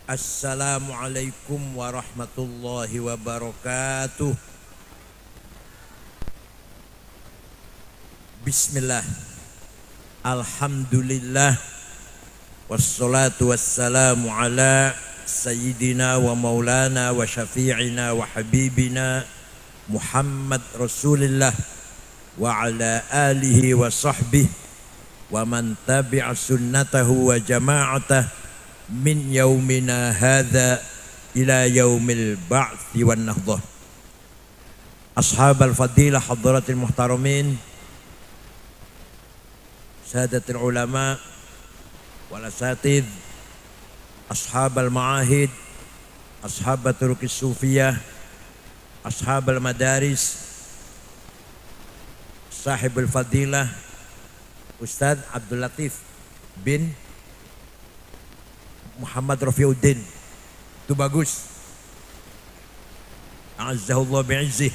Assalamualaikum warahmatullahi wabarakatuh. Bismillah. Alhamdulillah. Wassalatu wassalamu ala sayyidina wa maulana wa syafi'ina wa habibina Muhammad Rasulillah wa ala alihi wa sahbihi wa man tabi'a sunnatahu wa jama'atah min yaumina hadha ila yaumil ba'thi wan nahdah. Ashabal fadilah hadratil muhtaramin, sadatil ulama wal asatidh, ashabal ma'ahid, ashabat turukis sufiyah, ashabal madaris, sahibul fadilah Ustaz Abdul Latif bin Muhammad Rafiuddin, itu bagus. Azzahullah bi'izzih.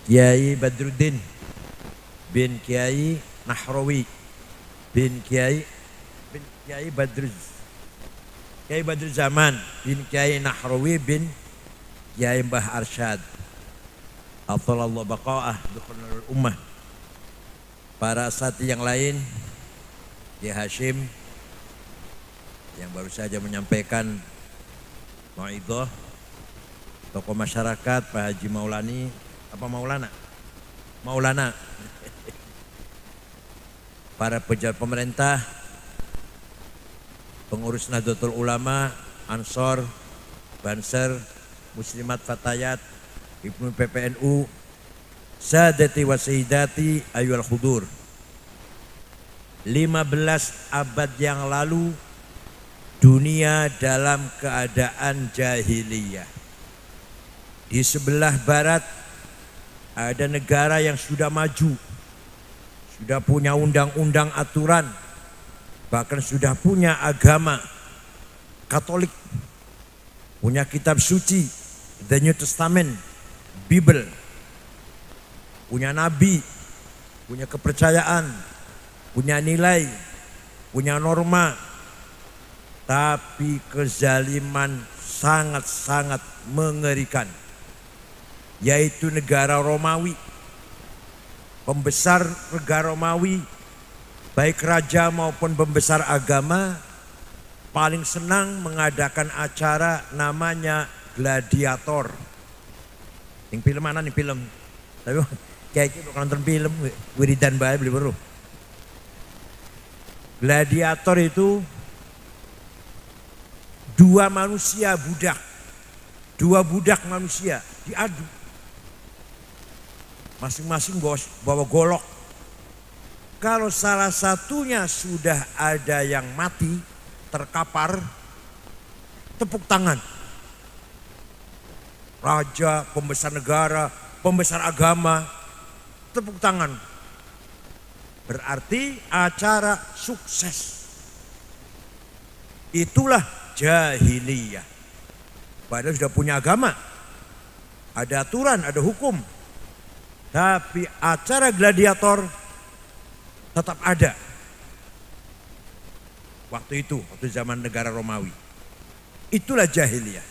Kiai Badruddin bin Kiai Nahrawi bin Kiai Badruz Zaman bin Kiai Nahrawi bin Kiai Mbah Arsyad. Athalallah baqa'ah dukhulul ummah. Para asati yang lain, Kiai Hashim yang baru saja menyampaikan mau'idhah, tokoh masyarakat Pak Haji Maulani, Maulana, para pejabat pemerintah, pengurus Nahdlatul Ulama, Ansor, Banser, Muslimat Fatayat, Ibnu PPNU, Sadati wa Sayyidati ayyuhal hudur. 15 abad yang lalu dunia dalam keadaan jahiliyah. Di sebelah barat ada negara yang sudah maju, sudah punya undang-undang aturan, bahkan sudah punya agama Katolik, punya kitab suci, The New Testament, Bible, punya nabi, punya kepercayaan, punya nilai, punya norma. Tapi kezaliman sangat-sangat mengerikan, yaitu negara Romawi. Pembesar negara Romawi, baik raja maupun pembesar agama, paling senang mengadakan acara namanya gladiator. Yang film mana nih film? Tapi kayak gitu nonton film, wiridan bae beli baru. Gladiator itu dua budak manusia diadu, masing-masing bawa golok. Kalau salah satunya sudah ada yang mati, terkapar, tepuk tangan. Raja, pembesar negara, pembesar agama, tepuk tangan. Berarti acara sukses. Itulah jahiliyah. Padahal sudah punya agama, ada aturan, ada hukum. Tapi acara gladiator tetap ada. Waktu itu, waktu zaman negara Romawi. Itulah jahiliyah.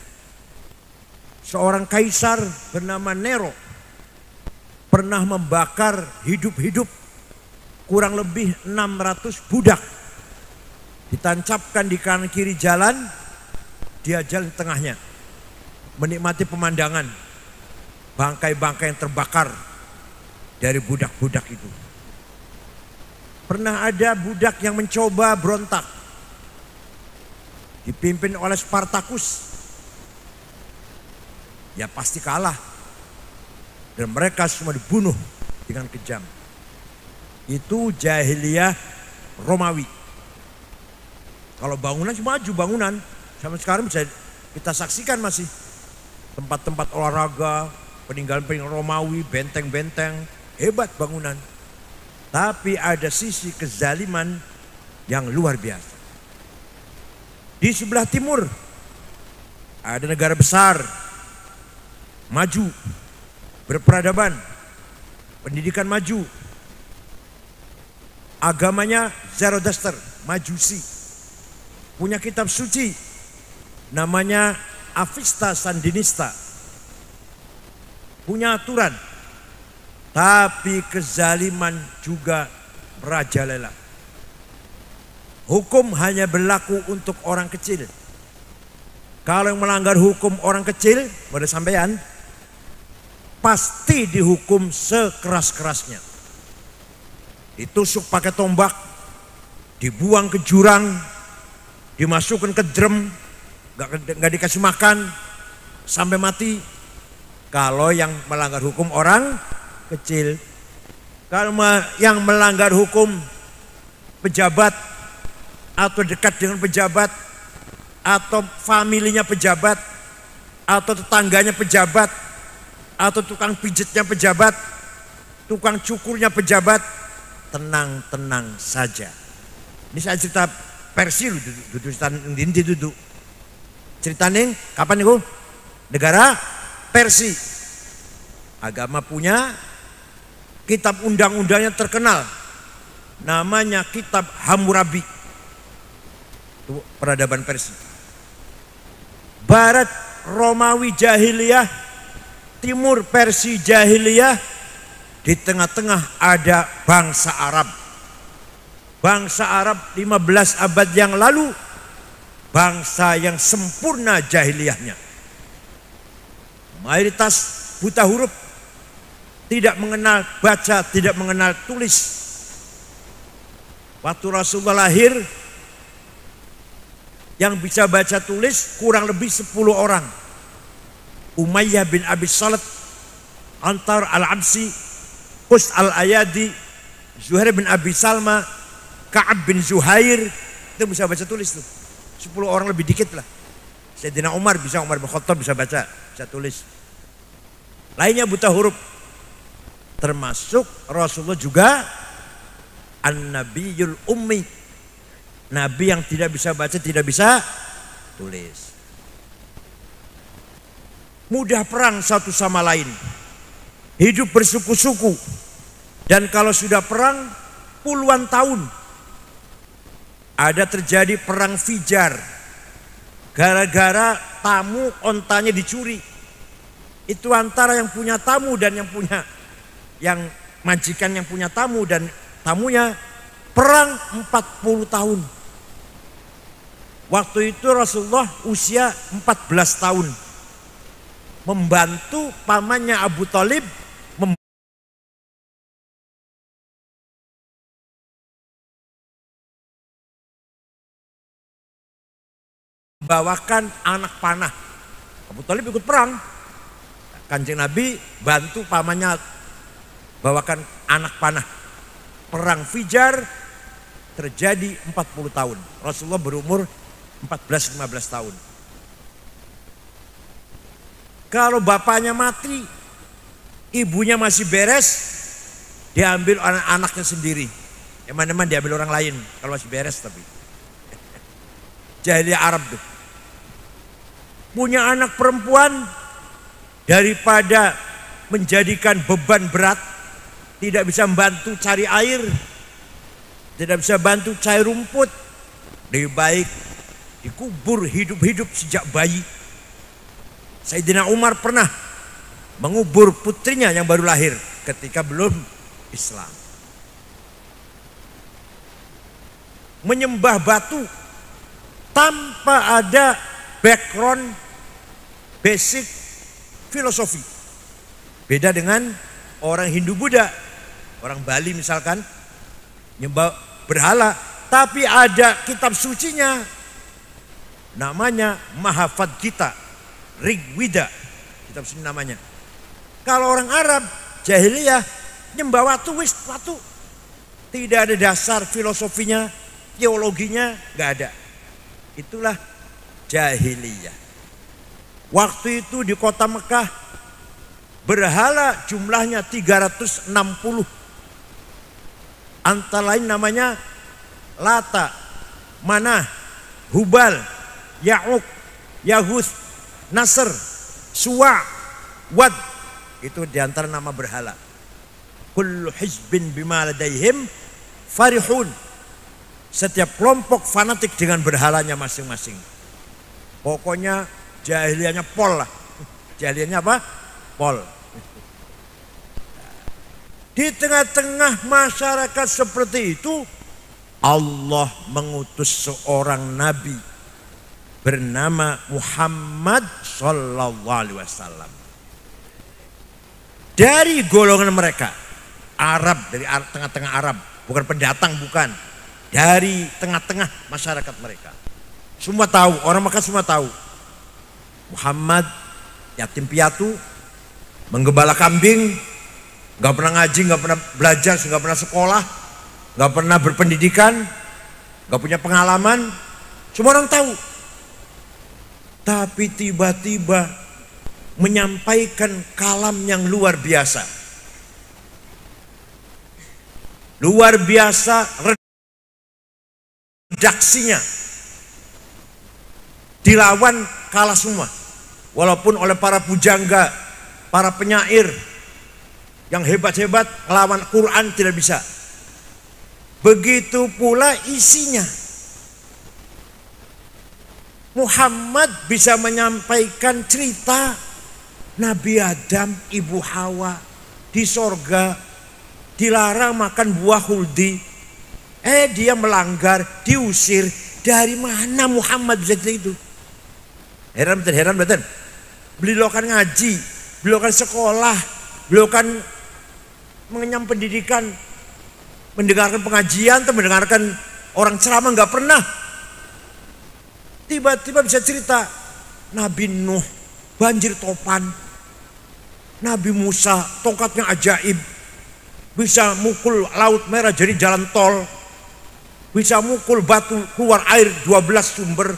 Seorang kaisar bernama Nero pernah membakar hidup-hidup kurang lebih 600 budak. Ditancapkan di kanan kiri jalan, dia jalan di tengahnya, menikmati pemandangan bangkai-bangkai yang terbakar dari budak-budak itu. Pernah ada budak yang mencoba berontak, dipimpin oleh Spartacus. Ya pasti kalah, dan mereka semua dibunuh dengan kejam. Itu jahiliyah Romawi. Kalau bangunan maju bangunan, sampai sekarang bisa kita saksikan masih tempat-tempat olahraga, peninggalan-peninggalan Romawi, benteng-benteng, hebat bangunan. Tapi ada sisi kezaliman yang luar biasa. Di sebelah timur ada negara besar, maju, berperadaban, pendidikan maju, agamanya Zoroaster, Majusi, punya kitab suci, namanya Avista Sandinista, punya aturan, tapi kezaliman juga merajalela. Hukum hanya berlaku untuk orang kecil. Kalau yang melanggar hukum orang kecil, pada sampean, pasti dihukum sekeras-kerasnya. Ditusuk pakai tombak, dibuang ke jurang, dimasukkan ke drum, gak dikasih makan sampai mati. Kalau yang melanggar hukum orang kecil. Kalau yang melanggar hukum pejabat atau dekat dengan pejabat atau familinya pejabat atau tetangganya pejabat atau tukang pijitnya pejabat, tukang cukurnya pejabat, tenang-tenang saja. Ini saya cerita Persia duduk dinti duduk. Ceritanya kapan itu? Negara Persia. Agama punya kitab undang-undangnya terkenal. Namanya kitab Hammurabi. Itu peradaban Persia. Barat Romawi jahiliyah, timur Persia jahiliyah, di tengah-tengah ada bangsa Arab. Bangsa Arab 15 abad yang lalu, bangsa yang sempurna jahiliyahnya. Mayoritas buta huruf, tidak mengenal baca, tidak mengenal tulis. Waktu Rasulullah lahir, yang bisa baca tulis kurang lebih 10 orang. Umayyah bin Abi Salat, Antar al-Absi, Qus al-Ayadi, Zuhair bin Abi Salma, Ka'ab bin Zuhair, itu bisa baca tulis tuh. 10 orang lebih dikit lah. Sayyidina Umar bisa, Umar bin Khattab bisa baca, bisa tulis. Lainnya buta huruf. Termasuk Rasulullah juga An-Nabiyul Ummi, Nabi yang tidak bisa baca, tidak bisa tulis. Mudah perang satu sama lain, hidup bersuku-suku, dan kalau sudah perang puluhan tahun. Ada terjadi perang Fijar gara-gara tamu ontanya dicuri. Itu antara yang punya tamu dan yang majikan yang punya tamu dan tamunya, perang 40 tahun. Waktu itu Rasulullah usia 14 tahun. Membantu pamannya Abu Thalib membawakan anak panah. Abu Thalib ikut perang. Kanjeng Nabi bantu pamannya bawakan anak panah. Perang Fijar terjadi 40 tahun. Rasulullah berumur 14-15 tahun. Kalau bapaknya mati, ibunya masih beres, diambil anak-anaknya sendiri. Eman-eman diambil orang lain kalau masih beres tapi. Jahiliyah Arab tuh. Punya anak perempuan, daripada menjadikan beban berat, tidak bisa membantu cari air, tidak bisa bantu cari rumput, lebih baik dikubur hidup-hidup sejak bayi. Sayyidina Umar pernah mengubur putrinya yang baru lahir ketika belum Islam. Menyembah batu tanpa ada background basic filosofi. Beda dengan orang Hindu Buddha, orang Bali misalkan, nyembah berhala, tapi ada kitab sucinya, namanya Mahafad Gita, Rigveda, kitab suci namanya. Kalau orang Arab jahiliyah nyembah watu, watu, tidak ada dasar filosofinya, teologinya, nggak ada. Itulah jahiliyah. Waktu itu di kota Mekah berhala jumlahnya 360. Antara lain namanya Lata, Manah, Hubal, Ya'uq, Yahuth, Nasr, Suwa', Wad. Itu diantara nama berhala. Kullu hizbin bima ladaihim farihun. Setiap kelompok fanatik dengan berhalanya masing-masing. Pokoknya jahiliyahnya pol lah. Jahiliyahnya apa? Pol. Di tengah-tengah masyarakat seperti itu, Allah mengutus seorang nabi bernama Muhammad sallallahu alaihi wasallam. Dari golongan mereka, Arab, dari tengah-tengah Arab, bukan pendatang, bukan. Dari tengah-tengah masyarakat mereka. Semua tahu, orang Makkah semua tahu. Muhammad yatim piatu, menggembala kambing, gak pernah ngaji, gak pernah belajar, gak pernah sekolah, gak pernah berpendidikan, gak punya pengalaman. Semua orang tahu. Tapi tiba-tiba menyampaikan kalam yang luar biasa. Luar biasa redaksinya. Dilawan kalah semua. Walaupun oleh para pujangga, para penyair yang hebat-hebat melawan Quran tidak bisa. Begitu pula isinya. Muhammad bisa menyampaikan cerita Nabi Adam, Ibu Hawa di sorga dilarang makan buah huldi. Dia melanggar, diusir. Dari mana Muhammad bisa cerita itu? Heran betul. Beliau kan ngaji, beliau kan sekolah, beliau kan mengenyam pendidikan, mendengarkan pengajian atau mendengarkan orang ceramah, nggak pernah. Tiba-tiba bisa cerita Nabi Nuh banjir topan, Nabi Musa tongkatnya ajaib, bisa mukul laut merah jadi jalan tol, bisa mukul batu keluar air 12 sumber.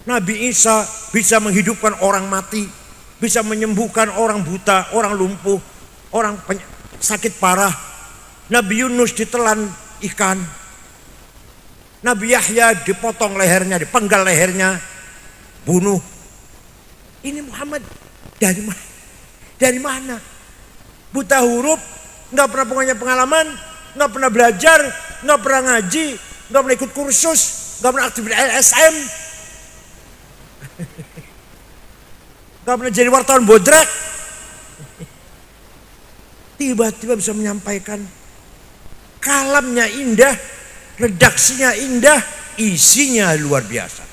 Nabi Isa bisa menghidupkan orang mati, bisa menyembuhkan orang buta, orang lumpuh, orang sakit parah. Nabi Yunus ditelan ikan. Nabi Yahya dipotong lehernya, dipenggal lehernya, bunuh. Ini Muhammad dari mana? Dari mana? Buta huruf, nggak pernah punya pengalaman, nggak pernah belajar, nggak pernah ngaji, nggak pernah ikut kursus, nggak pernah aktif di LSM, nggak pernah jadi wartawan bodrak. Tiba-tiba bisa menyampaikan kalamnya indah, redaksinya indah, isinya luar biasa.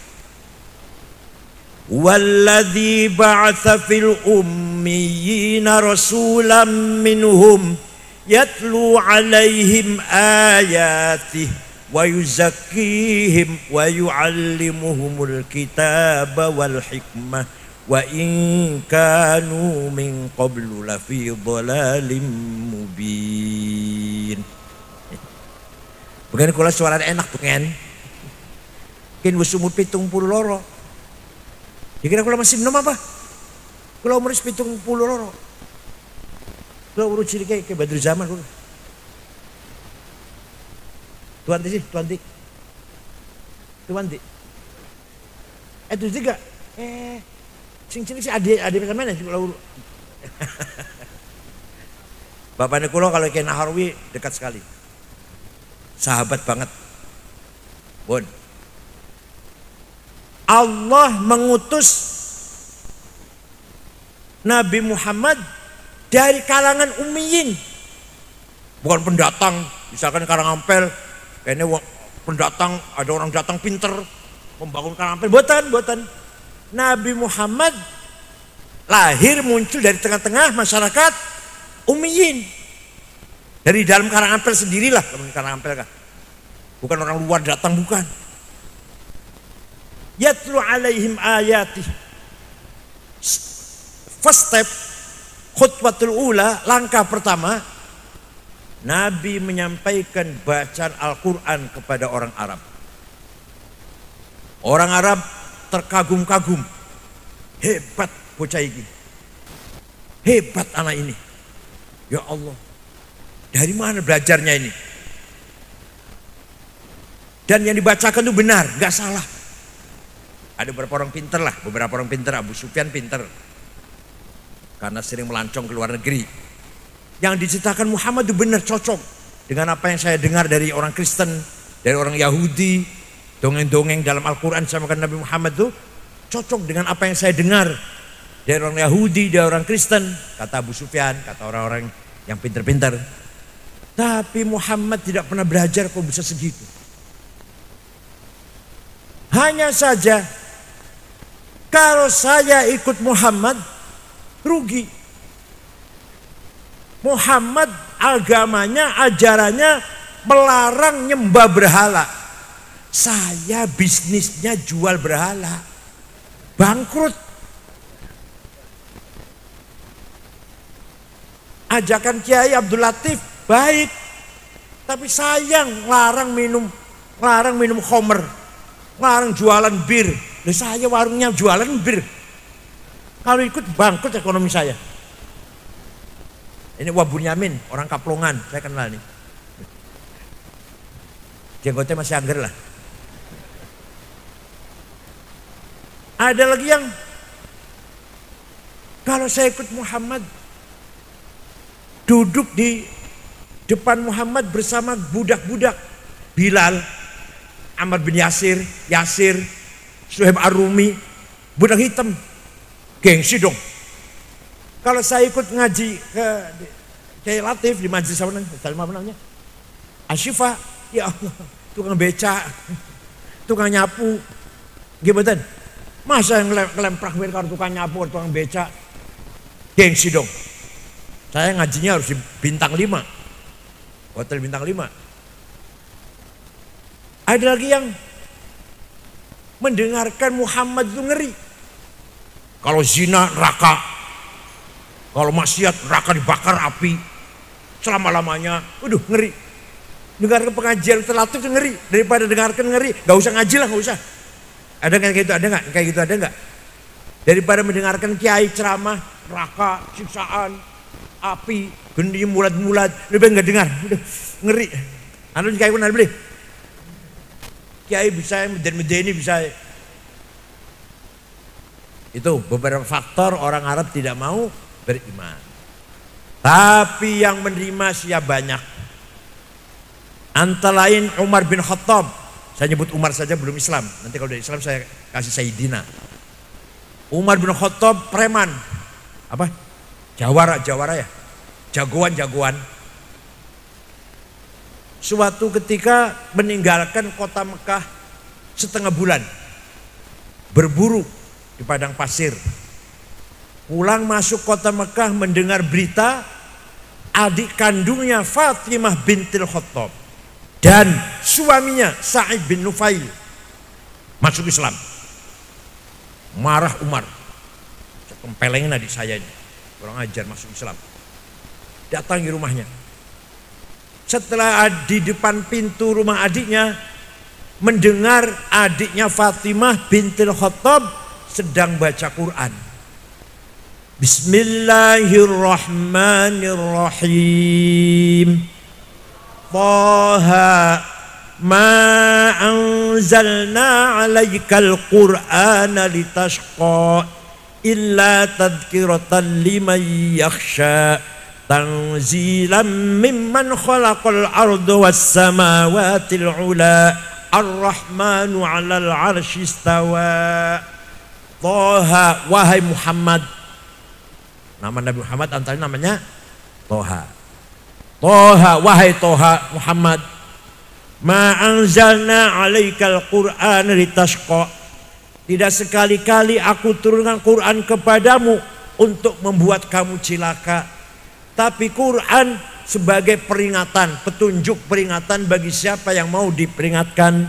Walladzi ba'atsa fil ummiyina rasulan minhum yatlu 'alaihim ayatihi wa yuzakkihim wa yu'allimuhumul kitaba wal hikmah wa in kanu min qablu lafi dhalalin mubin. Bukan kula suara enak pengen. Kin wis umur 72. Dikira kula masih nom apa? Kula umur 72. Kula urut cilik kayak Badru Zaman kula. Tuanti sih, Tuanti. Itu juga. Sing cilik sih adik kan mana sih kula urut. Bapaknya kula kalau ke Naharwi dekat sekali. Sahabat banget. Bon. Allah mengutus Nabi Muhammad dari kalangan ummiyin. Bukan pendatang, misalkan Karangampel, kayaknya pendatang, ada orang datang pinter membangun Karangampel. Buatan. Nabi Muhammad lahir muncul dari tengah-tengah masyarakat ummiyin. Dari dalam Karangampel sendirilah, Karangampel kan. Bukan orang luar datang, bukan. Yatlu alaihim ayati. First step, khutbatul ula, langkah pertama, Nabi menyampaikan bacaan Al-Quran kepada orang Arab. Orang Arab terkagum-kagum. Hebat bocah ini. Hebat anak ini. Ya Allah. Dari mana belajarnya ini? Dan yang dibacakan itu benar, gak salah. Ada beberapa orang pinter lah, Abu Sufyan pinter. Karena sering melancong ke luar negeri. Yang diceritakan Muhammad itu benar, cocok dengan apa yang saya dengar dari orang Kristen, dari orang Yahudi, Dongeng-dongeng dalam Al-Quran sama Nabi Muhammad itu cocok dengan apa yang saya dengar dari orang Yahudi, dari orang Kristen, kata Abu Sufyan, kata orang-orang yang pintar-pintar. Tapi Muhammad tidak pernah belajar kok bisa segitu. Hanya saja kalau saya ikut Muhammad rugi. Muhammad agamanya, ajarannya melarang nyembah berhala. Saya bisnisnya jual berhala, bangkrut. Ajakan Kiai Abdul Latif baik, tapi sayang larang minum khamr, larang jualan bir. Saya warungnya jualan bir. Kalau ikut bangkrut ekonomi saya. Ini Wabun Yamin, orang Kaplongan, saya kenal nih. Jenggotnya masih angger lah. Ada lagi yang kalau saya ikut Muhammad, duduk di depan Muhammad bersama budak-budak, Bilal, Ammar bin Yasir, Suhaib Ar-Rumi, budak hitam, gengsi dong. Kalau saya ikut ngaji ke Kiai Latif di majelis apa namanya? Asyifa, ya Allah, tukang beca, tukang nyapu, gimana? Masa yang ngelemprak kalau tukang nyapu, tukang beca, gengsi dong. Saya ngajinya harus di bintang 5, hotel bintang 5. Ada lagi yang mendengarkan Muhammad itu ngeri. Kalau zina neraka, kalau maksiat neraka dibakar api selama-lamanya. Waduh, ngeri. Dengarkan pengajian terlatih itu ngeri. Daripada dengarkan ngeri, gak usah ngaji lah, gak usah. Ada kayak gitu, ada nggak? Kayak gitu ada nggak? Daripada mendengarkan kiai ceramah neraka, siksaan, api, gendi mulat-mulat, lebih nggak dengar. Udah, ngeri. Anu kayak mana beli? Kiai bisa meden-medeni bisa. Itu beberapa faktor orang Arab tidak mau beriman. Tapi yang menerima siap banyak. Antara lain Umar bin Khattab. Saya nyebut Umar saja belum Islam. Nanti kalau udah Islam saya kasih Sayyidina. Umar bin Khattab preman. Apa? Jawara ya. Jagoan. Suatu ketika meninggalkan kota Mekah setengah bulan. Berburu di padang pasir. Pulang masuk kota Mekah mendengar berita adik kandungnya Fatimah bintil Khattab dan suaminya Sa'id bin Nufail masuk Islam. Marah Umar. Tempelengin adik saya ini. Kurang ajar masuk Islam. Datangi rumahnya. Setelah di depan pintu rumah adiknya mendengar adiknya Fatimah bintil Khattab sedang baca Quran. Bismillahirrahmanirrahim. Taha ma anzalna 'alaikal qur'ana litashqa illa tadhkiratan liman yakhsha tanzilan mimman khalaqal arda was samawatil ula ar-rahmanu 'alal 'arsy istawa. Taha, wahai Muhammad. Nama Nabi Muhammad antara namanya Toha. Toha, wahai Toha Muhammad. Ma anzalna 'alaikal Qur'an litashqa. Tidak sekali-kali aku turunkan Quran kepadamu untuk membuat kamu cilaka. Tapi Quran sebagai peringatan, petunjuk peringatan bagi siapa yang mau diperingatkan.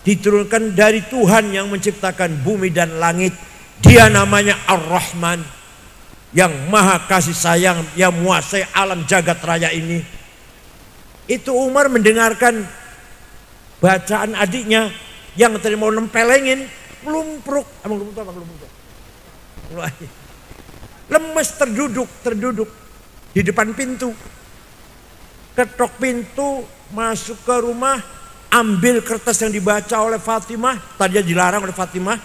Diturunkan dari Tuhan yang menciptakan bumi dan langit. Dia namanya Ar-Rahman, yang maha kasih sayang, yang menguasai alam jagat raya ini. Itu Umar mendengarkan bacaan adiknya yang tadi mau nempelengin, melumpruk, lemes, terduduk di depan pintu. Ketok pintu, masuk ke rumah, ambil kertas yang dibaca oleh Fatimah. Tadinya dilarang oleh Fatimah,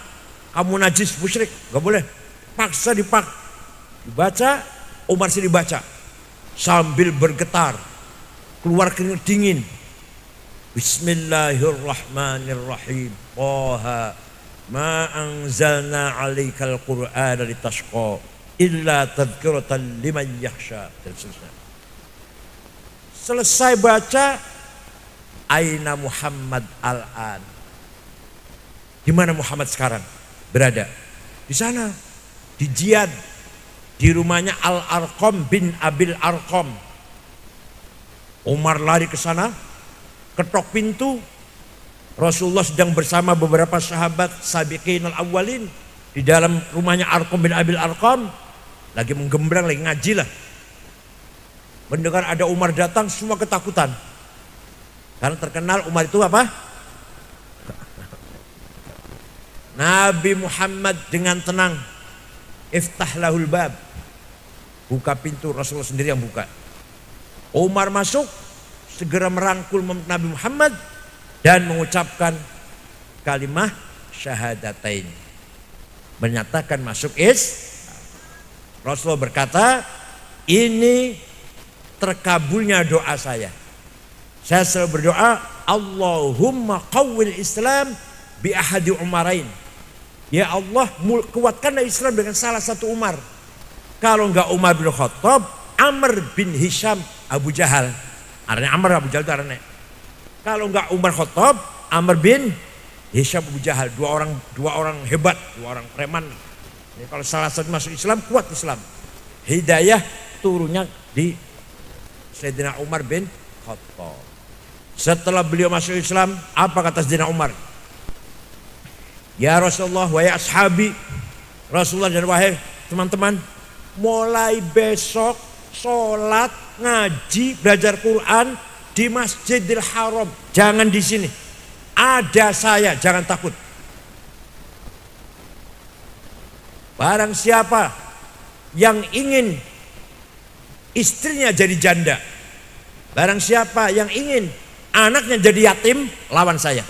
kamu najis, musyrik, gak boleh. Paksa dibaca, Umar sih dibaca sambil bergetar, keluar keringat dingin. Bismillahirrahmanirrahim. Taha ma anzalna 'alaikal qur'ana litashqa illa tadhkiratan liman yakhsha. Dan seterusnya. Selesai baca, aina Muhammad al-an. Di mana Muhammad sekarang berada? Di sana, di Jiyad, di rumahnya Al-Arqam bin Abil Arqam. Umar lari ke sana, ketok pintu. Rasulullah sedang bersama beberapa sahabat sabiqin al-awwalin di dalam rumahnya Arqam bin Abil Arqam, lagi menggembrang, lagi ngaji lah. Mendengar ada Umar datang, semua ketakutan. Karena terkenal Umar itu apa? Nabi Muhammad dengan tenang, iftah lahul bab, buka pintu. Rasulullah sendiri yang buka. Umar masuk, segera merangkul Nabi Muhammad dan mengucapkan kalimah syahadatain, menyatakan masuk Rasulullah berkata, ini terkabulnya doa saya. Saya selalu berdoa, Allahumma qawwil Islam bi ahadi umarain. Ya Allah, kuatkanlah Islam dengan salah satu Umar. Kalau enggak Umar bin Khattab, Amr bin Hisham Abu Jahal. Artinya Amr, Abu Jahal itu artinya. Kalau enggak Umar Khattab, Amr bin Hisham Abu Jahal. Dua orang hebat, dua orang preman. Jadi kalau salah satu masuk Islam, kuat Islam. Hidayah turunnya di Sayyidina Umar bin Khattab. Setelah beliau masuk Islam, apa kata Sayyidina Umar? Ya Rasulullah, wahai ashabi, Rasulullah dan wahai teman-teman, mulai besok sholat, ngaji, belajar Quran di Masjidil Haram, jangan di sini. Ada saya, jangan takut. Barang siapa yang ingin istrinya jadi janda, barang siapa yang ingin anaknya jadi yatim, lawan saya.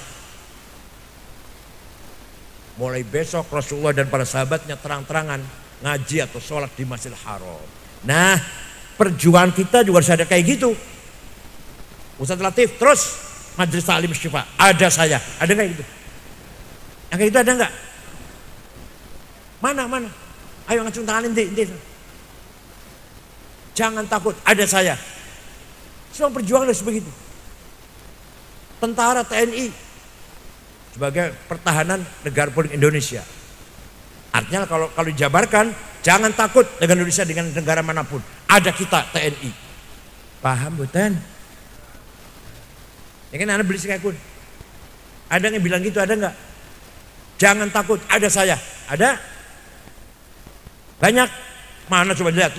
Mulai besok Rasulullah dan para sahabatnya terang-terangan ngaji atau sholat di Masjidil Haram. Nah, perjuangan kita juga harus ada kayak gitu. Ustaz Latif terus majelis ta'lim syifa, ada saya, ada nggak gitu? Yang kayak gitu ada nggak? Mana? Ayo ngacung tangan inti. Jangan takut, ada saya. Semua perjuangan harus begitu. Tentara TNI sebagai pertahanan negara Republik Indonesia. Artinya kalau dijabarkan, jangan takut dengan Indonesia, dengan negara manapun. Ada kita TNI. Paham bukan? Ya kan anak beli sekakun. Ada yang bilang gitu, ada nggak? Jangan takut, ada saya. Ada? Banyak. Mana coba lihat.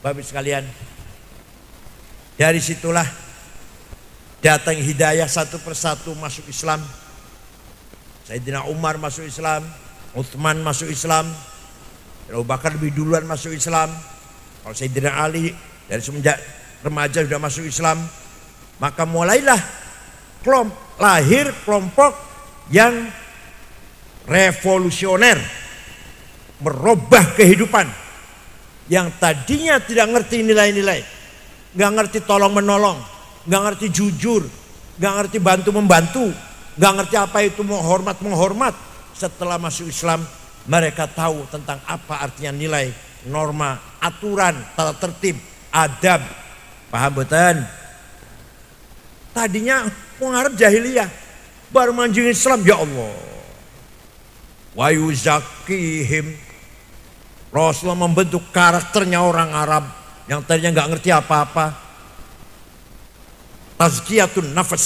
Bapak sekalian, dari situlah datang hidayah satu persatu masuk Islam. Sayyidina Umar masuk Islam, Utsman masuk Islam, Abu Bakar lebih duluan masuk Islam. Kalau Sayyidina Ali dari semenjak remaja sudah masuk Islam, maka mulailah lahir kelompok yang revolusioner, merubah kehidupan. Yang tadinya tidak ngerti nilai-nilai, nggak ngerti tolong menolong, nggak ngerti jujur, nggak ngerti bantu membantu, nggak ngerti apa itu menghormat. Setelah masuk Islam, mereka tahu tentang apa artinya nilai, norma, aturan, tata tertib, adab. Paham betul? Tadinya mengharap jahiliyah, baru manjing Islam, ya Allah. Wa yuzakihim. Rasulullah membentuk karakternya orang Arab yang tadinya nggak ngerti apa-apa. Tazkiyatun nafas.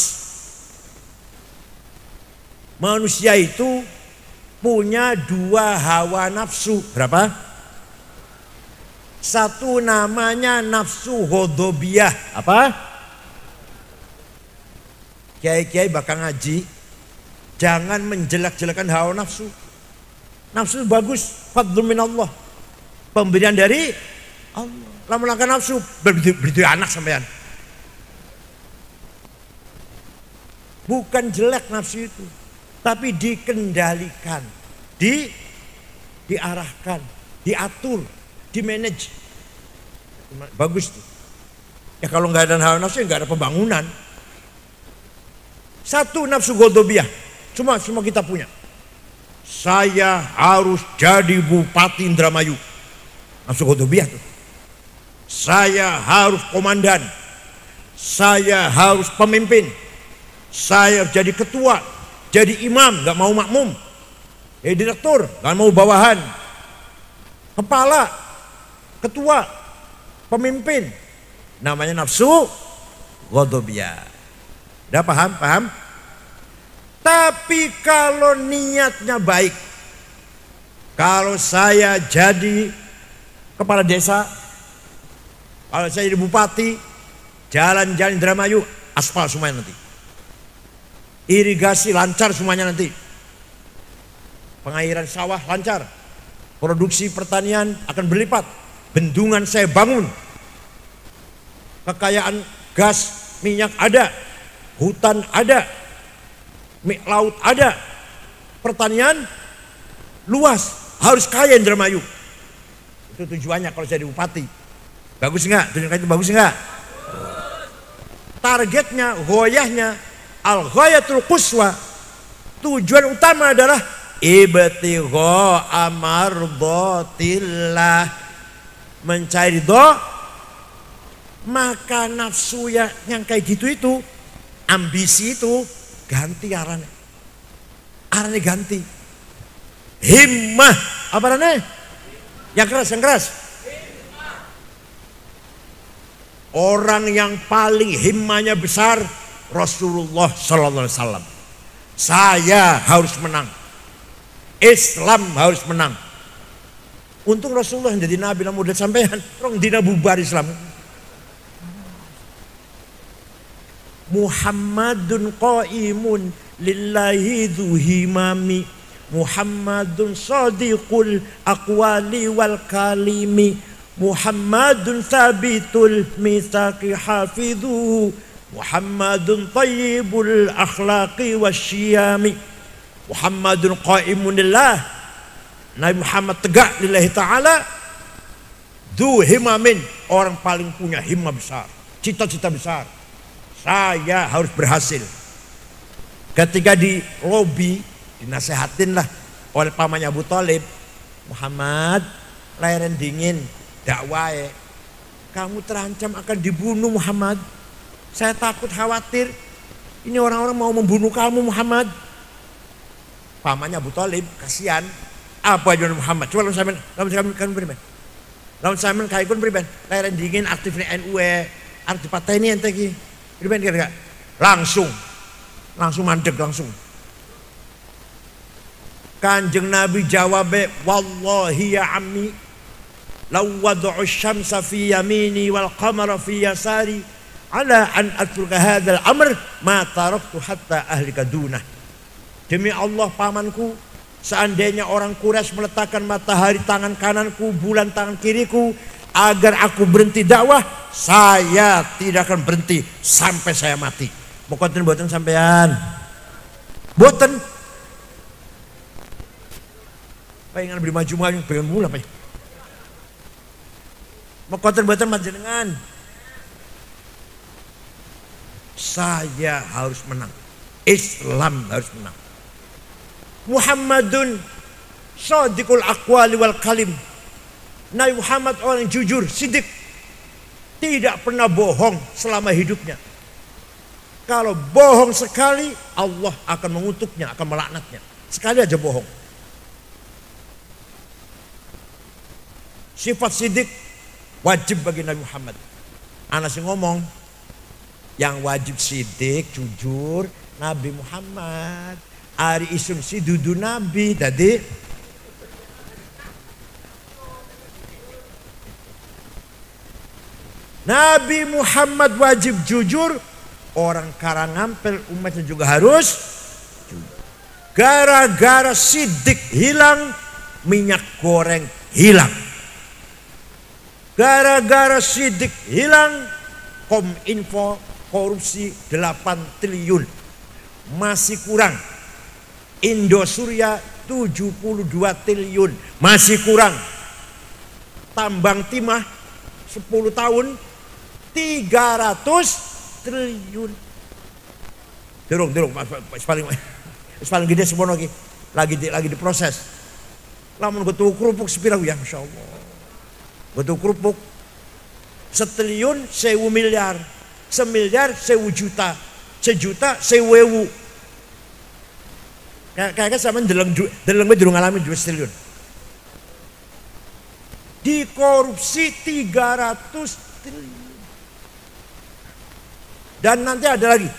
Manusia itu punya dua hawa nafsu. Berapa? Satu namanya nafsu hodobiyah. Apa? Kiai-kiai bakal ngaji, jangan menjelek-jelekan hawa nafsu. Nafsu itu bagus, fadlun minallah. Pemberian dari Allah. Lama-lama nafsu berbeda anak sampean. Bukan jelek nafsu itu, tapi dikendalikan, diarahkan, diatur, dimanage. Bagus tuh. Ya kalau nggak ada hawa nafsu, nggak ada pembangunan. Satu nafsu ghadabiyah, semua kita punya. Saya harus jadi bupati Indramayu. Nafsu ghadabiyah tuh. Saya harus komandan. Saya harus pemimpin. Saya harus jadi ketua, jadi imam, nggak mau makmum. Jadi direktur, nggak mau bawahan. Kepala, ketua, pemimpin. Namanya nafsu ghadabiyah. Udah paham? Tapi kalau niatnya baik, kalau saya jadi kepala desa, kalau saya jadi bupati, jalan-jalan Indramayu aspal semuanya nanti, irigasi lancar semuanya nanti, pengairan sawah lancar, produksi pertanian akan berlipat, bendungan saya bangun, kekayaan gas minyak ada, hutan ada, laut ada, pertanian luas, harus kaya Indramayu. Itu tujuannya kalau jadi bupati. Bagus nggak? Tujuan itu bagus nggak? Targetnya, ghoyahnya, al-ghayatul quswa. Tujuan utama adalah ibtigha amardhatillah, mencari ridho. Maka nafsu yang kayak gitu itu, ambisi itu ganti arahnya. Arahnya ganti. Himmah, apa arahnya? Yang keras. Orang yang paling himmahnya besar Rasulullah sallallahu alaihi wasallam. Saya harus menang. Islam harus menang. Untung Rasulullah yang jadi nabi lah, udah sampean. Orang dina bubar Islam. Muhammadun qaimun lillahi dzuhimami, Muhammadun sadiqul aqwali wal kalimi, Muhammadun sabitul mitsaqi hafidhu, Muhammadun tayyibul akhlaqi wasyiyami. Muhammadun qaimun lillah, Nabi Muhammad tegak lillahi ta'ala, dzuhimamin, orang paling punya himmah besar, cita-cita besar. Saya harus berhasil. Ketika di lobi, dinasehatin lah oleh pamannya Abu Thalib, Muhammad, leren dingin, dakwah, kamu terancam akan dibunuh Muhammad. Saya takut, khawatir, ini orang-orang mau membunuh kamu Muhammad. Pamannya Abu Thalib, kasihan. Apa aja Muhammad? Coba lawan sampean beriman. Lawan sampean kayak pun beriman. Leren dingin aktif di NU, arti pateni ente ki. Beriman kira-kira. Langsung mandek langsung. Kanjeng Nabi jawab, wallahi ya ammi, law wad'u syamsa fi yamini wal qamara fi yasari ala an atruka hadzal amr ma taraktu hatta ahlika dunah. Demi Allah pamanku, seandainya orang Quraisy meletakkan matahari tangan kananku, bulan tangan kiriku, agar aku berhenti dakwah, saya tidak akan berhenti sampai saya mati. Mau konten buatan sampean? Buatan. Pengen beri maju-maju, pengen mula apa ya? Mau konten buatan panjenengan. Saya harus menang. Islam harus menang. Muhammadun shadiqul aqwali wal kalim. Nabi Muhammad orang yang jujur, sidik, tidak pernah bohong selama hidupnya. Kalau bohong sekali, Allah akan mengutuknya, akan melaknatnya. Sekali aja bohong. Sifat sidik wajib bagi Nabi Muhammad. Anas ngomong, yang wajib sidik, jujur, Nabi Muhammad. Ari isun si dudu Nabi tadi. Nabi Muhammad wajib jujur, orang Karangampel umatnya juga harus jujur. Gara-gara sidik hilang, minyak goreng hilang. Gara-gara sidik hilang, Kominfo korupsi 8 triliun. Masih kurang. Indosuria 72 triliun. Masih kurang. Tambang timah 10 tahun 300 triliun. Durung paling gede semua lagi diproses. Lamun getu kerupuk sepira ya Masya Allah. Getu kerupuk 1 triliun 1.000 miliar, 1 miliar 1.000 juta, 1 juta 1.000. Kayak sama deleng durung ngalamin 2 triliun. Dikorupsi 300 triliun. Dan nanti ada lagi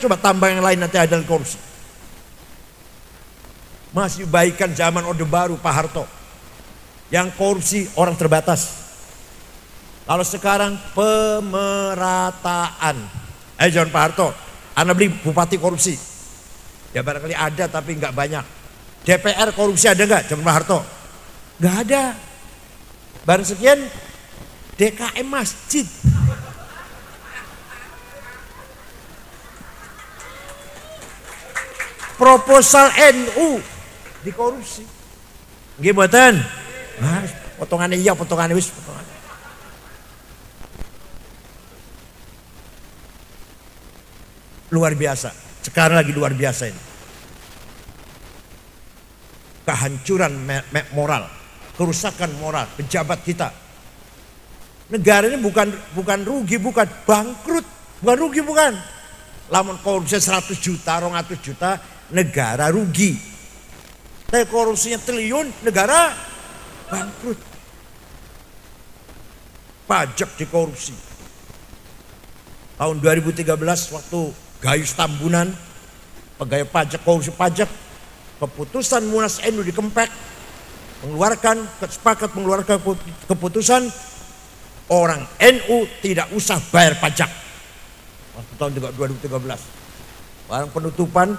coba tambah yang lain, nanti ada korupsi. Masih baikan zaman Orde Baru Pak Harto yang korupsi orang terbatas. Lalu sekarang pemerataan. Zaman Pak Harto, Anda beli bupati korupsi. Ya barangkali ada tapi nggak banyak. DPR korupsi ada nggak zaman Pak Harto? Nggak ada. Barang sekian DKM masjid. Proposal NU dikorupsi. Nggih mboten? Nah, potongannya iya, potongannya wis, potongan. Luar biasa. Sekarang lagi luar biasa ini. Kehancuran moral, kerusakan moral pejabat kita. Negara ini bukan rugi, bukan bangkrut, bukan rugi, bukan. Lamun korupsi 100 juta, 200 juta, negara rugi. Tapi korupsinya triliun, negara bangkrut. Pajak dikorupsi. Tahun 2013 waktu Gayus Tambunan, pegawai pajak korupsi pajak, keputusan Munas NU di Kempek mengeluarkan keputusan orang NU tidak usah bayar pajak. Waktu tahun 2013. Barang penutupan,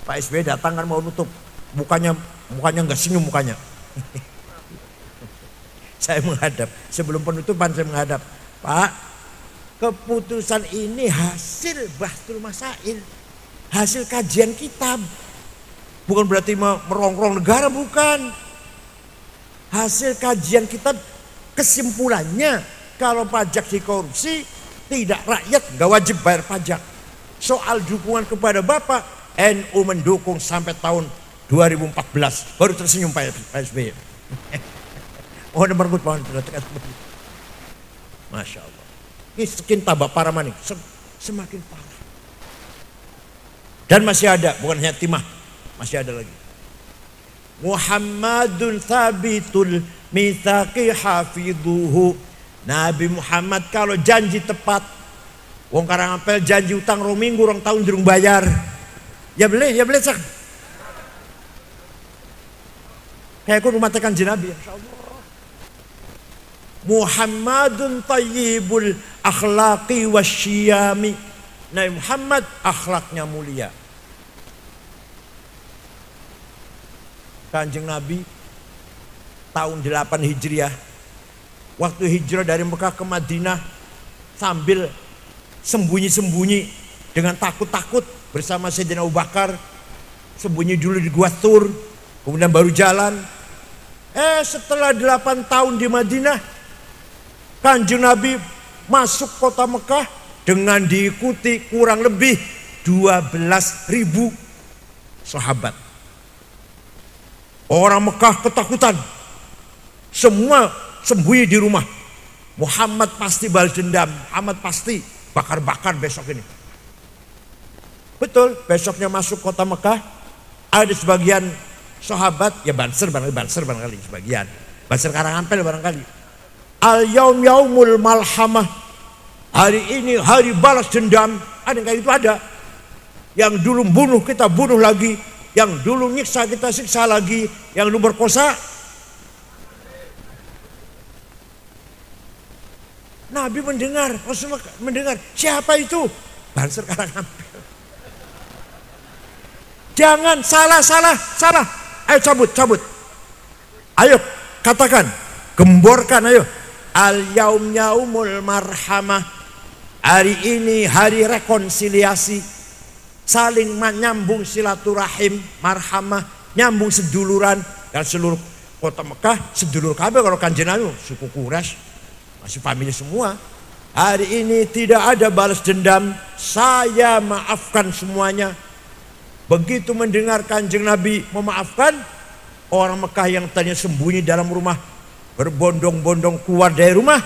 Pak SBY datang kan mau nutup, mukanya nggak senyum mukanya. Saya menghadap, sebelum penutupan saya menghadap, Pak, keputusan ini hasil Bahtul Masail, hasil kajian kitab, bukan berarti merongrong negara, bukan. Hasil kajian kitab, kesimpulannya kalau pajak dikorupsi, tidak, rakyat nggak wajib bayar pajak. Soal dukungan kepada Bapak, NU mendukung sampai tahun 2014. Baru tersenyum Pak SBY. Mohon berikut, mohon perhatikan. Masya Allah. Ini semakin tambah parah maning, semakin parah. Dan masih ada, bukan hanya timah, masih ada lagi. Muhammadun thabitul mitsaqi hafidhuhu. Nabi Muhammad kalau janji tepat. Wong Karangampel janji utang rominggu rong tahun durung bayar. Ya boleh sak. Kayak aku rumah tekan Nabi, insyaallah. Muhammadun tayyibul akhlaqi wasyiyami. Nabi Muhammad akhlaknya mulia. Kanjeng Nabi tahun 8 Hijriah, waktu hijrah dari Mekah ke Madinah, sambil sembunyi-sembunyi dengan takut-takut bersama Sayyidina Abu Bakar, sembunyi dulu di Gua Tur, kemudian baru jalan. Setelah 8 tahun di Madinah, Kanjeng Nabi masuk kota Mekah dengan diikuti kurang lebih 12.000 sahabat. Orang Mekah ketakutan, semua sembunyi di rumah. Muhammad pasti balas dendam, Muhammad pasti bakar-bakar besok ini. Betul, besoknya masuk kota Mekah, ada sebagian sahabat, ya Banser barangkali sebagian, Banser Karangampel barangkali. Al yaum yaumul malhamah, hari ini hari balas dendam. Ada yang kayak itu, ada. Yang dulu bunuh kita bunuh lagi, yang dulu nyiksa kita siksa lagi, yang dulu berkosa. Nabi mendengar, Rasulullah mendengar, siapa itu? Banser Karangampel. Jangan salah. Ayo cabut. Ayo katakan, gemborkan, ayo. Al yaum yaumul marhamah. Hari ini hari rekonsiliasi, saling menyambung silaturahim, marhamah, nyambung seduluran. Dan seluruh kota Mekah sedulur kabeh kalau Kanjeng Nabi suku Quraisy. Masih family semua. Hari ini tidak ada balas dendam, saya maafkan semuanya. Begitu mendengar Kanjeng Nabi memaafkan, orang Mekah yang tadinya sembunyi dalam rumah berbondong-bondong keluar dari rumah,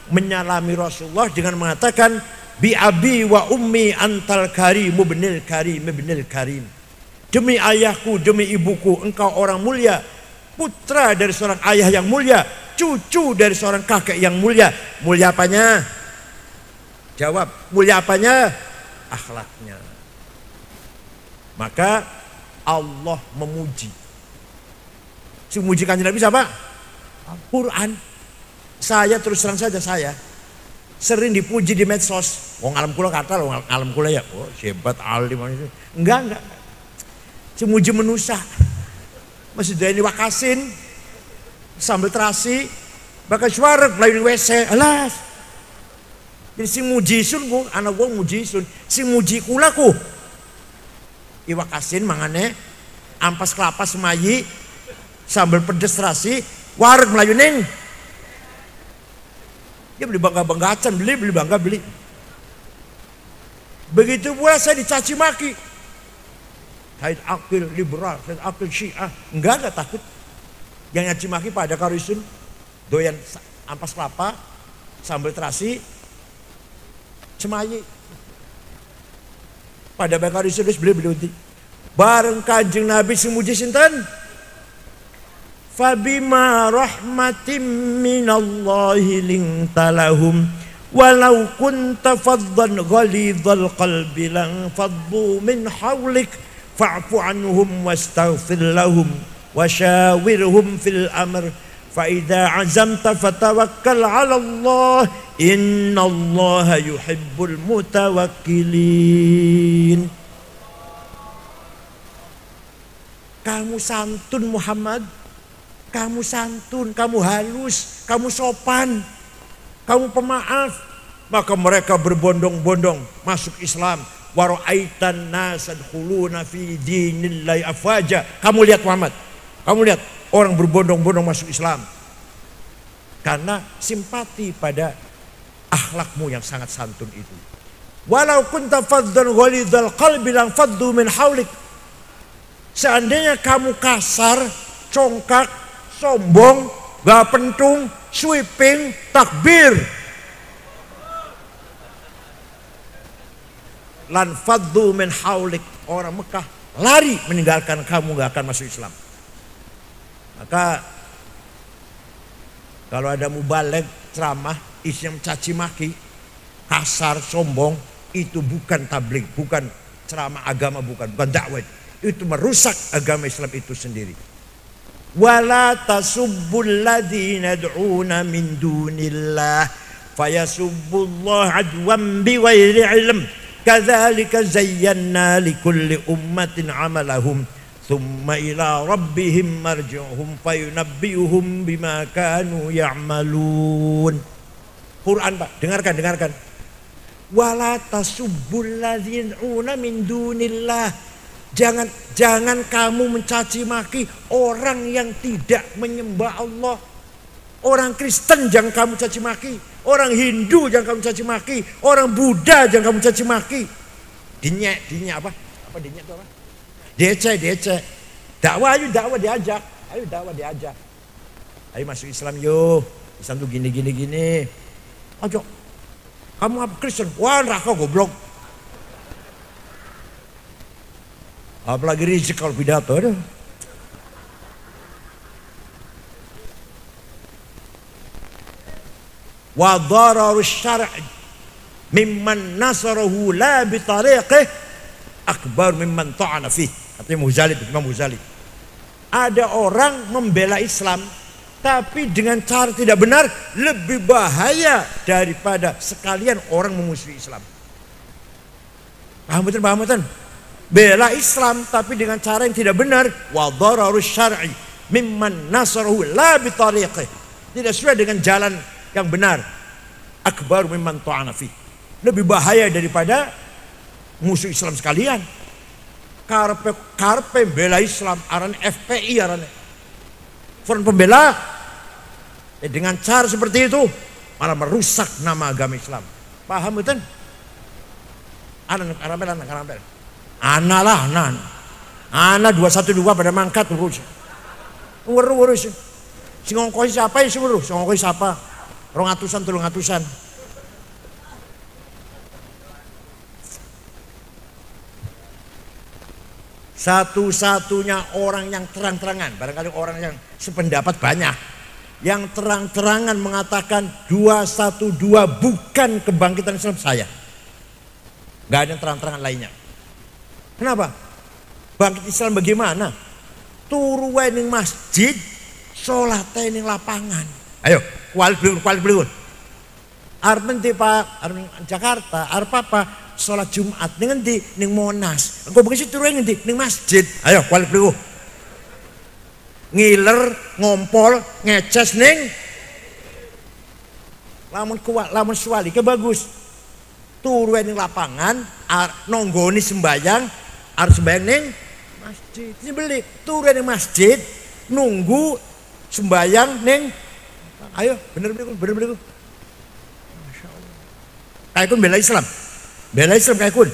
menyalami Rasulullah dengan mengatakan, bi abi wa ummi antal karim ibnil karim ibnil karim. Demi ayahku, demi ibuku, engkau orang mulia, putra dari seorang ayah yang mulia, cucu dari seorang kakek yang mulia. Mulia apanya? Jawab, mulia apanya? Akhlaknya. Maka Allah memuji. Si memuji Kanjeng Nabi siapa? Al-Quran. Saya terus terang saja, saya sering dipuji di medsos. Wong alam kula kata, wong alam kula ya, oh hebat alim. Enggak. Si muji menusa. Masih dari wakasin, sambil terasi, bakal suara melalui WC. Alas. Jadi si muji sun, anak gua muji sun, si muji kulaku. Iwakasin mangane, ampas kelapa semayi, sambil pedes terasi, wareg melayu neng. Dia beli bangga-banggaan, beli bangga beli. Begitu pula saya dicaci maki. Said Akil liberal, Said Akil Syiah. Enggak takut. Yang nyaci maki pada karusun, doyan ampas kelapa, sambil terasi, semayi. Pada karusun beli unti. Bareng Kanjeng Nabi semuji sinten? Fabima rahmatim minallahi lintalahum walau kunta faddan ghalidhal qalbi lan faddu min hawlik fa'fu anhum wastaghfir lahum washawirhum fil amr fa idza azamta fatawakkal 'ala Allah innallaha yuhibbul mutawakkilin. Kamu santun Muhammad, kamu santun, kamu halus, kamu sopan, kamu pemaaf. Maka mereka berbondong-bondong masuk Islam. Wa ra'aitan nas yadkhuluna fi dinillahi afwaja. Kamu lihat Muhammad, kamu lihat orang berbondong-bondong masuk Islam. Karena simpati pada akhlakmu yang sangat santun itu. Walau kunta faddan ghalidhal qalbi lan faddu min haulik. Seandainya kamu kasar, congkak, sombong, gak pentung, sweeping, takbir, lan faddu min haulik, orang Mekah lari meninggalkan kamu, gak akan masuk Islam. Maka kalau ada mubaligh ceramah isinya mencaci maki, kasar, sombong, itu bukan tabligh, bukan ceramah agama, bukan dakwah. Itu merusak agama Islam itu sendiri. Wala tasubbul ladzina yad'una min dunillah fayasubbullah adwan bighairi ilm kadzalika zayyana likulli ummatin amalahum thumma ila rabbihim marji'uhum fayunabbi'uhum bima kanu ya'malun. Quran Pak, dengarkan. Wala tasubbul ladzina yad'una min dunillah. Jangan kamu mencaci maki orang yang tidak menyembah Allah. Orang Kristen jangan kamu caci maki, orang Hindu jangan kamu caci maki, orang Buddha jangan kamu caci maki. Dinyek apa? Apa dinyek itu apa? Dece. Dakwah diajak. Ayo dakwah diajak. Ayo masuk Islam yuk. Islam tuh gini. Ayo. Kamu apa Kristen? Wah, neraka goblok. Apalagi Rizik kalau pidato ada. Wa dararus syar'i mimman nasarahu la bi tariqih akbar mimman ta'ana fih. Katanya Imam Muzali. Ada orang membela Islam tapi dengan cara tidak benar lebih bahaya daripada sekalian orang memusuhi Islam. Paham betul? Bela Islam tapi dengan cara yang tidak benar, wa dararus syar'i mimman nasarahu la bi tariqih, tidak sesuai dengan jalan yang benar, akbar mimman ta'ana fi, lebih bahaya daripada musuh Islam sekalian. Karpe bela Islam aran FPI, aran Front Pembela, dengan cara seperti itu malah merusak nama agama Islam. Paham betul? Anak karampel. Anak lah, anak 212 pada mangkat urus. Urus. Sing ngongkoi siapa ya suruh? Sing ngongkoi siapa? 200-an 300-an. Satu-satunya orang yang terang-terangan, barangkali orang yang sependapat banyak, yang terang-terangan mengatakan 212 bukan kebangkitan Islam saya. Gak ada yang terang-terangan lainnya. Kenapa? Bangkit Islam bagaimana? Turu wae ning masjid, sholat ning lapangan. Ayo, kuali beliun. Arep ndi Pak? Arep Jakarta, arep apa? Sholat Jumat ning endi? Ning Monas. Engko bengi turu ngendi? Ning masjid. Ayo, kuali beliun. Ngiler, ngompol, ngeces ning lamun suwali ke bagus. Turu ning lapangan, nonggoni sembayang, arep sembayang ning masjid. Ini beli turu ning masjid, nunggu sembayang ning. Ayo, bener beli. Masya Allah. Kayak kun bela Islam kayak kun.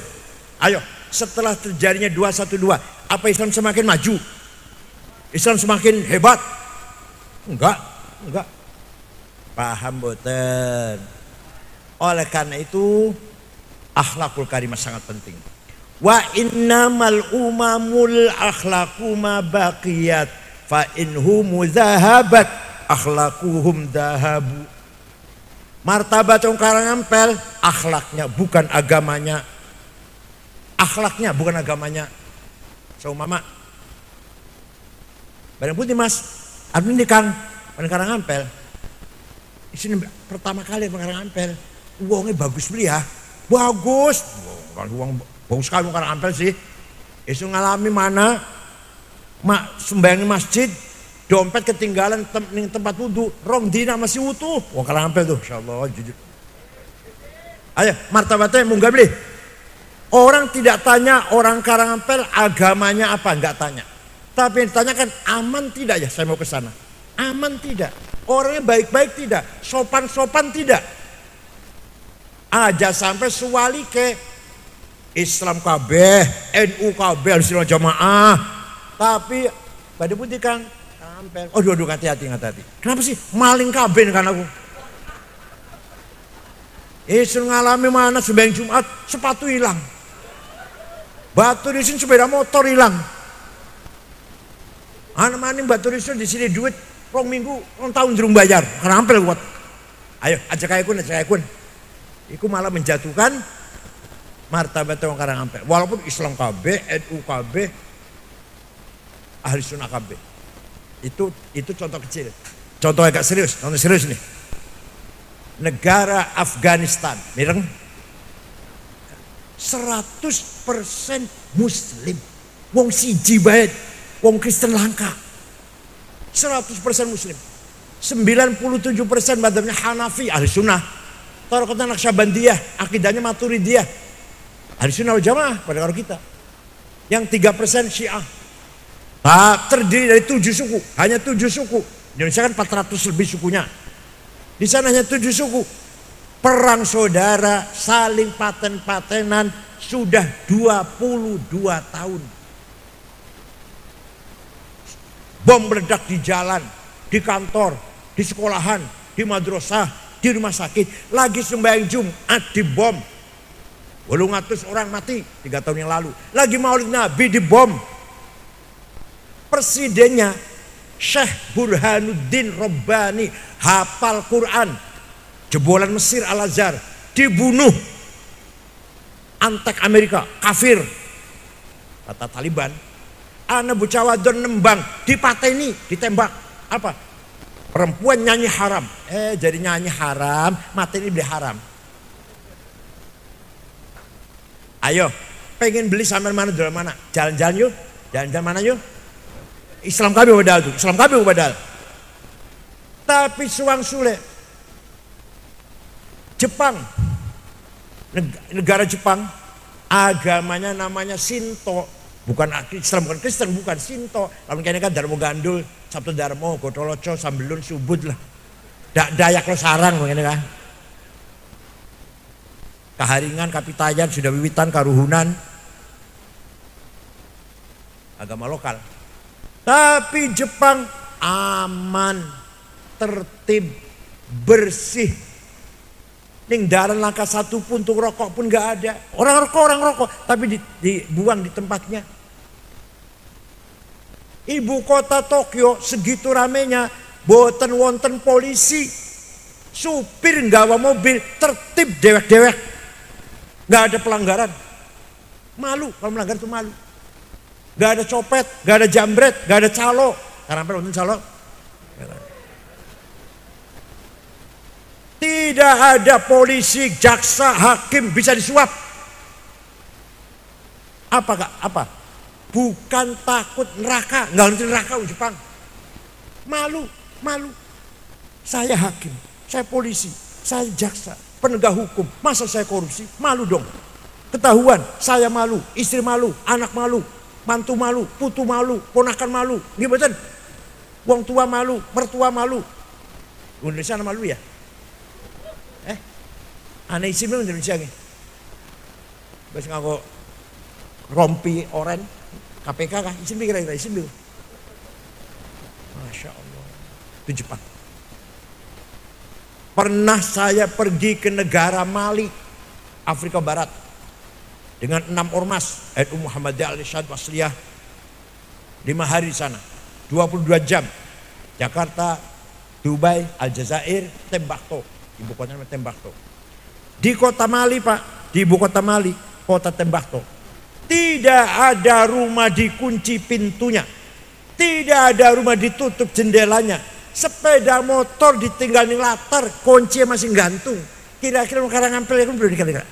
Ayo, setelah terjadinya 212, apa Islam semakin maju? Islam semakin hebat? Enggak. Paham boten? Oleh karena itu akhlakul karimah sangat penting. Wa innamal umamul akhlaqu ma baqiyat fa inhum zahabat akhlaquhum dahabu. Martabat wong Karangampel akhlaknya bukan agamanya. Akhlaknya bukan agamanya. Mama Barang putih Mas, admin di Kang Karangampel. Ini pertama kali Karangampel. Uangnya bagus beli ya. Bagus. Uang bagus sekali Karangampel sih. Isu ngalami mana? Sembayang di masjid, dompet ketinggalan tempat wudhu, rong dina masih utuh. Uang Karangampel tuh, insyaallah jujur. Ayo, martabatnya munggah beli. Orang tidak tanya orang Karangampel agamanya apa, enggak tanya. Tapi yang ditanyakan aman tidak ya, saya mau ke sana. Aman tidak, orangnya baik-baik tidak, sopan-sopan tidak. Aja sampai suwali ke Islam KB, NU KB, Ahlussunnah Jamaah. Tapi pada putih Kang Karangampel. Oh dua hati-hati. Kenapa sih maling KB kan aku? Isu ngalami mana sembahyang Jumat sepatu hilang. Batu di sini sepeda motor hilang. Anak maning batu di sini duit rong minggu, rong tahun jerung bayar. Karangampel kuat. Ayo ajak kun. Iku malah menjatuhkan martabat orang Karangampel. Walaupun Islam KB, NU KB, Ahlussunnah KB. Itu contoh kecil. Contoh agak serius, nih. Negara Afghanistan, mireng 100% Muslim. Wong siji bae, wong Kristen langka. 100% Muslim. 97% madzhabnya Hanafi, Ahlussunnah. Tarekatnya Naqsyabandiyah, akidahnya Maturidiyah. Ahlussunnah wal Jamaah pada kalau kita. Yang 3% Syiah. Terdiri dari 7 suku, hanya 7 suku. Indonesia kan 400 lebih sukunya. Di sana hanya 7 suku. Perang saudara, saling paten-patenan sudah 22 tahun. Bom meledak di jalan, di kantor, di sekolahan, di madrasah, di rumah sakit. Lagi sembahyang Jumat dibom. 800 orang mati 3 tahun yang lalu. Lagi Maulid Nabi dibom. Presidennya Syekh Burhanuddin Rabbani hafal Quran, jebolan Mesir Al-Azhar, dibunuh. Antek Amerika, kafir kata Taliban. Anak bocah wadon nembang, dipateni, ditembak. Apa? Perempuan nyanyi haram. Jadi nyanyi haram, mati ini beli haram. Ayo, pengen beli sampai mana jual mana? Jalan-jalan yuk, jalan-jalan mana yuk? Islam kami badal tuh, Islam kami badal. Tapi suang sule. Jepang, negara Jepang, agamanya namanya Shinto, bukan Islam, bukan Kristen, bukan Shinto. Lalu kayaknya kan Darmo Gandul, Sabtu Darmo, Gotoloco, Sambelun, Subud lah. dak dayak lo sarang begini kan. Kaharingan, kapitayan, sudah wiwitan, karuhunan, agama lokal. Tapi Jepang aman, tertib, bersih. Ning daran langkah satu pun tuh rokok pun nggak ada. Orang rokok, tapi dibuang di tempatnya. Ibu kota Tokyo segitu ramenya, boten wonten polisi, supir nggawa mobil tertib dewek-dewek, nggak ada pelanggaran. Malu kalau melanggar itu malu. Nggak ada copet, nggak ada jambret, nggak ada calo. Karena apa nonton calo? Tidak ada polisi, jaksa, hakim bisa disuap. Apa kak? Apa? Bukan takut neraka, nggak ngerti neraka di Jepang. Malu. Saya hakim, saya polisi, saya jaksa, penegak hukum. Masa saya korupsi? Malu dong. Ketahuan, saya malu, istri malu, anak malu, mantu malu, putu malu, ponakan malu. Gimana? Wong tua malu, mertua malu. Indonesia malu ya? Aneh isim lu Indonesia nih. Bas ngaku rompi oren KPK kah? Isim kira-kira isim dulu. Masya Allah. Itu Jepang. Pernah saya pergi ke negara Mali, Afrika Barat, dengan 6 ormas NU Muhammadiyah Al-Irsyad Wasliyah, 5 hari di sana, 22 jam. Jakarta, Dubai, Aljazair, Tembakau, ibu kota namanya Tembakau. Di kota Mali Pak, di ibu kota Mali, kota Tembakau, tidak ada rumah dikunci pintunya, tidak ada rumah ditutup jendelanya, sepeda motor ditinggal di latar, kunci masih gantung. Kira-kira sekarang ngampil ya kan belum dikira-kira.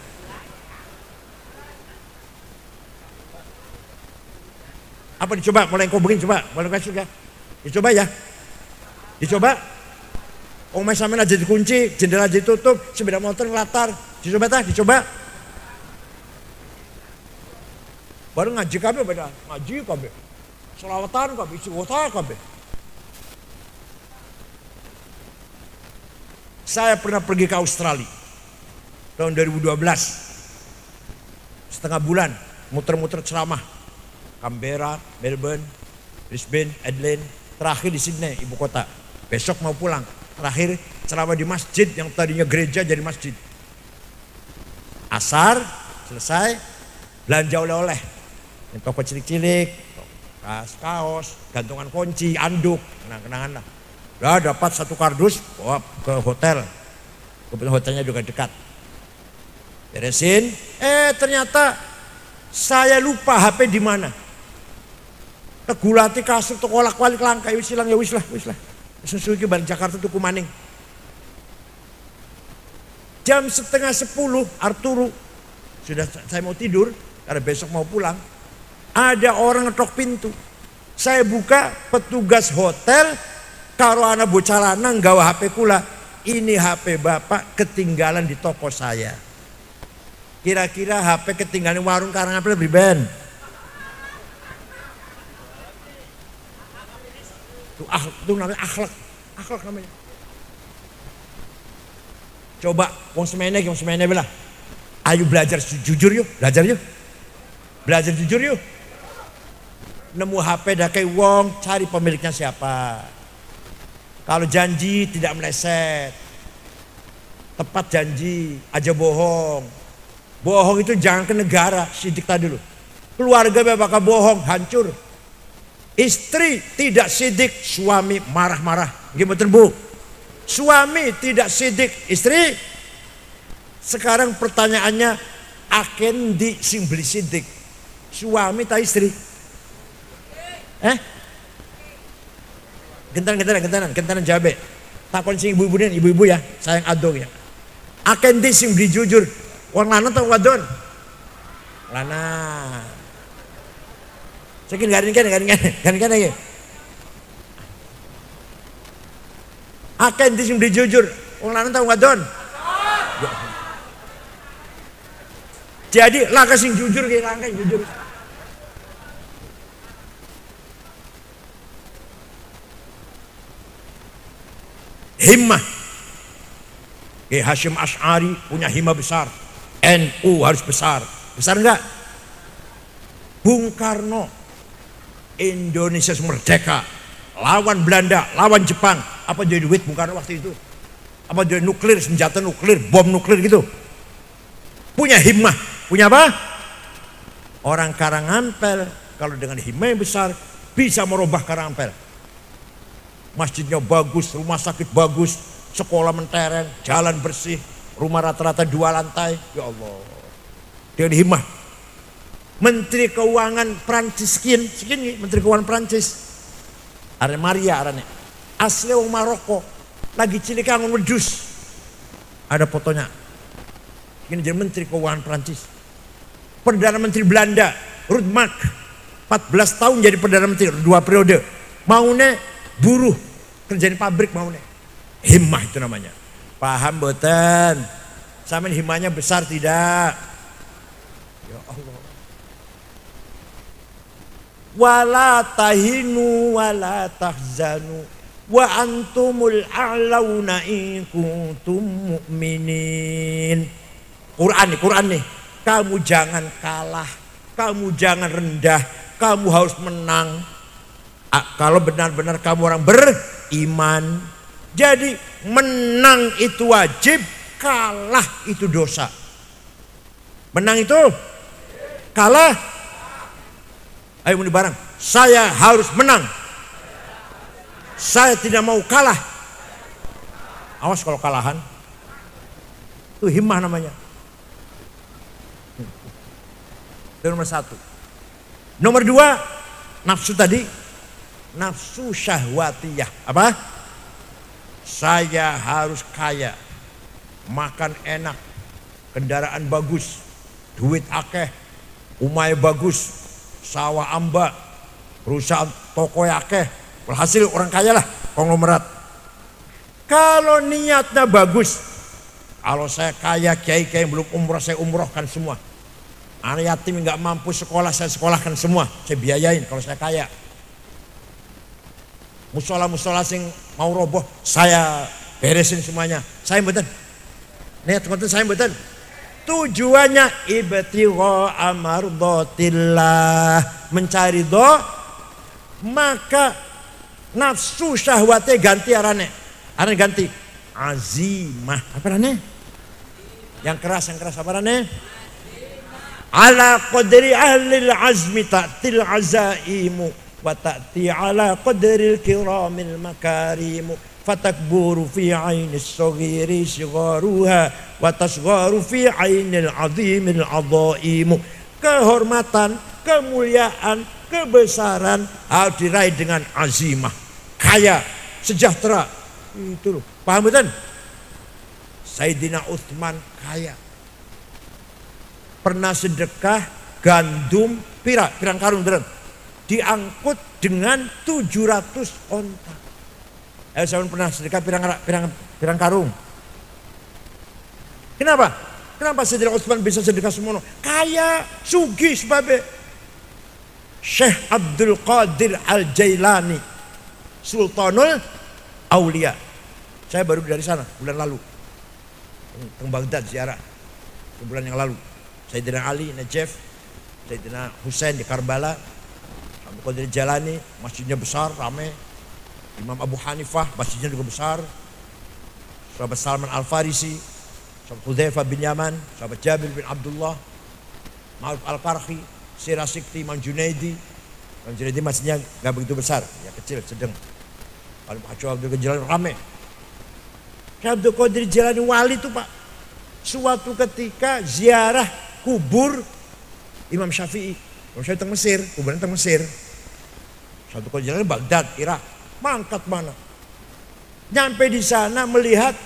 Apa dicoba? Mulai kau begini coba, mulai kasih ya. Dicoba ya, dicoba. Omai sama aja dikunci, jendela aja ditutup, sepeda motor latar. Dicoba tah, dicoba. Baru ngaji kabeh beda, ngaji kabeh. Selawatan kabeh, isi kota kabeh. Saya pernah pergi ke Australia tahun 2012. Setengah bulan muter-muter ceramah. Canberra, Melbourne, Brisbane, Adelaide, terakhir di Sydney, ibu kota. Besok mau pulang. Terakhir ceramah di masjid yang tadinya gereja jadi masjid. Asar selesai, belanja oleh-oleh. Yang toko cilik-cilik, kaos, gantungan kunci, anduk, kenang-kenangan lah. Udah dapat 1 kardus, bawa ke hotel. Kebetulan hotelnya juga dekat. Beresin, ternyata saya lupa HP di mana. Tegulati kasur tuh kolak-walik langka, wis hilang ya wis lah. Susu iki balik Jakarta tuku maning. Jam 9:30 Arturu sudah saya mau tidur karena besok mau pulang. Ada orang ngetok pintu. Saya buka, petugas hotel karo anak bocah lanang gawa HP kula. Ini HP bapak ketinggalan di toko saya. Kira-kira HP ketinggalan di warung Karangapel lebih ben. Itu namanya akhlak namanya. Coba wong semene belah. Ayo belajar jujur yuk, belajar jujur yuk. Nemu HP dakai wong, cari pemiliknya siapa. Kalau janji tidak meleset, tepat janji, aja bohong. Bohong itu jangan ke negara, sidik tadi dulu. Keluarga bakal bohong, hancur. Istri tidak sidik, suami marah-marah. Gimana Bu? Suami tidak sidik, istri. Sekarang pertanyaannya, aken di sing beli sidik, suami tak istri? Gentaran jabe. Takon sing ibu-ibu ya, sayang adong ya. Aken di sing beli jujur, wong lanang atau wadon? Lanang. Saking garing ya. Aken di sing beli jujur, wong lanang atau wadon? Jadi laka sing jujur kayak langka jujur. Himmah Kiai Hasyim Asy'ari punya hima besar. NU harus besar. Besar enggak? Bung Karno, Indonesia merdeka, lawan Belanda, lawan Jepang. Apa jadi duit Bung Karno waktu itu? Apa jadi nuklir, senjata nuklir, bom nuklir gitu? Punya himmah. Punya apa? Orang Karangampel kalau dengan himmah yang besar bisa merubah Karangampel. Masjidnya bagus, rumah sakit bagus, sekolah mentereng, jalan bersih, rumah rata-rata 2 lantai. Ya Allah. Dengan himmah. Menteri Keuangan Prancis sekian Menteri Keuangan Prancis. Arane Maria arane. Asli wong Maroko. Lagi cilik angon wedus. Ada fotonya. Ini jadi Menteri Keuangan Prancis. Perdana Menteri Belanda, Ruud Mark, 14 tahun jadi Perdana Menteri, 2 periode. Maunya buruh, kerjain pabrik maunya. Himmah itu namanya. Paham boten? Sama himmahnya besar tidak? Ya Allah. Wala tahinu wala tahzanu wa antumul a'launa in kuntum mu'minin. Quran nih. Kamu jangan kalah, kamu jangan rendah, kamu harus menang. Kalau benar-benar kamu orang beriman. Jadi menang itu wajib, kalah itu dosa. Menang itu, kalah. Ayo muni bareng. Saya harus menang. Saya tidak mau kalah. Awas kalau kalahan. Itu himmah namanya. Itu nomor 1. Nomor 2, nafsu tadi. Nafsu syahwatiyah. Apa? Saya harus kaya. Makan enak. Kendaraan bagus. Duit akeh. Umay bagus. Sawah amba, perusahaan toko akeh, berhasil orang kaya lah, konglomerat. Kalau niatnya bagus, kalau saya kaya, kiai yang belum umroh saya umrohkan semua. Anak yatim nggak mampu sekolah saya sekolahkan semua, saya biayain kalau saya kaya. Musola sing mau roboh saya beresin semuanya. Saya mboten. Niat ngoten saya mboten. Tujuannya ibtigha amardhatillah, mencari do, maka nafsu syahwatnya ganti arane ganti azimah. Apa arane? Yang keras apa arane? Ala qadri ahlil azmi ta'til azaimu wa ta'ti ala qadril kiramil makarimu. Fatakburu fi ainis saghiri sigharuha wa tasgharu fi ainil azimil adhaimu. Kehormatan, kemuliaan, kebesaran harus diraih dengan azimah. Kaya, sejahtera. Itu loh. Paham betul? Sayyidina Utsman kaya. Pernah sedekah gandum pirang karung deren. Diangkut dengan 700 onta. Saya pernah sedekah pirang karung. Kenapa? Kenapa Sayyidina Utsman bisa sedekah semono? Kaya, sugih sebabnya. Syekh Abdul Qadir Al-Jailani, Sultanul Aulia. Saya baru dari sana bulan lalu. Ke Baghdad ziarah bulan yang lalu. Sayyidina Ali Najaf, Sayyidina Husain di Karbala, Abdul Qadir Jailani, masjidnya besar, ramai. Imam Abu Hanifah, masjidnya juga besar. Sahabat Salman Al-Farisi, sahabat Hudzaifah bin Yaman, sahabat Jabir bin Abdullah, Ma'ruf Al-Qarhi, Sirah Sikti, Imam Junaidi. Imam Junaidi masjidnya gak begitu besar, ya kecil, sedang. Kalau Pak Abdul Qadir Jailani rame. Abdul Qadir Jailani wali itu Pak. Suatu ketika ziarah kubur Imam Syafi'i. Imam Syafi'i teng Mesir, kuburan teng Mesir. Abdul Qadir Jailani Baghdad, Irak. Mangkat mana? Nyampe di sana melihat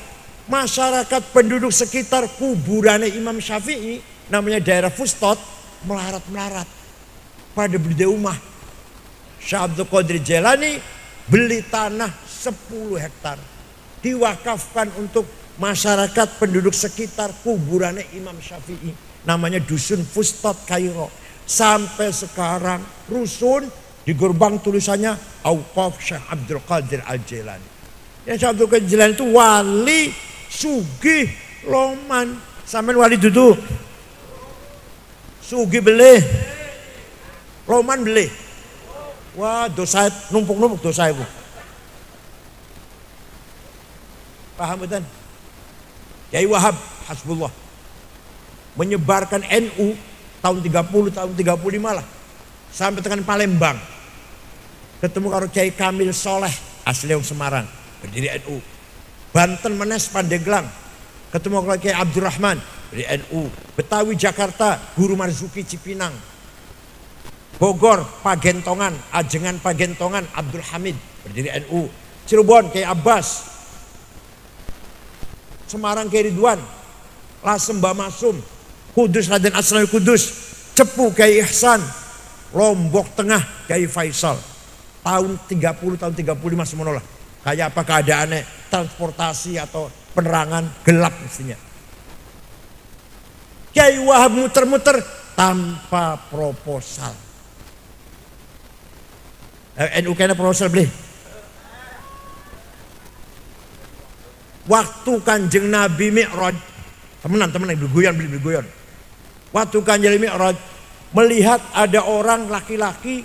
masyarakat penduduk sekitar kuburannya Imam Syafi'i, namanya daerah Fustot, melarat-melarat pada beli rumah. Syekh Abdul Qadir Jailani beli tanah 10 hektar, diwakafkan untuk masyarakat penduduk sekitar kuburannya Imam Syafi'i, namanya Dusun Fustot Kairo. Sampai sekarang rusun. Di gerbang tulisannya Auqaf Syekh Abdul Qadir Al-Jailani. Yang Syekh Abdul Qadir Jailani itu wali Sugih loman sampean wali dudu. Sugih belih. Loman belih. Wah, dosa numpuk-numpuk dosa ibu. Paham betul? Kiai Wahab Hasbullah menyebarkan NU tahun 30, tahun 35 lah. Sampai tekan Palembang. Ketemu karo Kiai Kamil Soleh asli yang Semarang, berdiri NU. Banten Menes Pandeglang. Ketemu karo Kiai Abdurrahman, berdiri NU. Betawi Jakarta, Guru Marzuki Cipinang. Bogor Pagentongan, Ajengan Pagentongan, Abdul Hamid, berdiri NU. Cirebon Kiai Abbas. Semarang Kiai Ridwan, Lasem Mbah Masum, Kudus Raden Asnawi Kudus, Cepu Kiai Ihsan, Lombok Tengah Kiai Faisal. Tahun 30, tahun 35 semono lah. Kayak apa keadaannya, transportasi atau penerangan gelap mestinya. Kiai Wahab muter-muter tanpa proposal. NU kena proposal beli. Waktu Kanjeng Nabi Mi'raj, temenan beli guyon. Waktu Kanjeng Mi'raj melihat ada orang laki-laki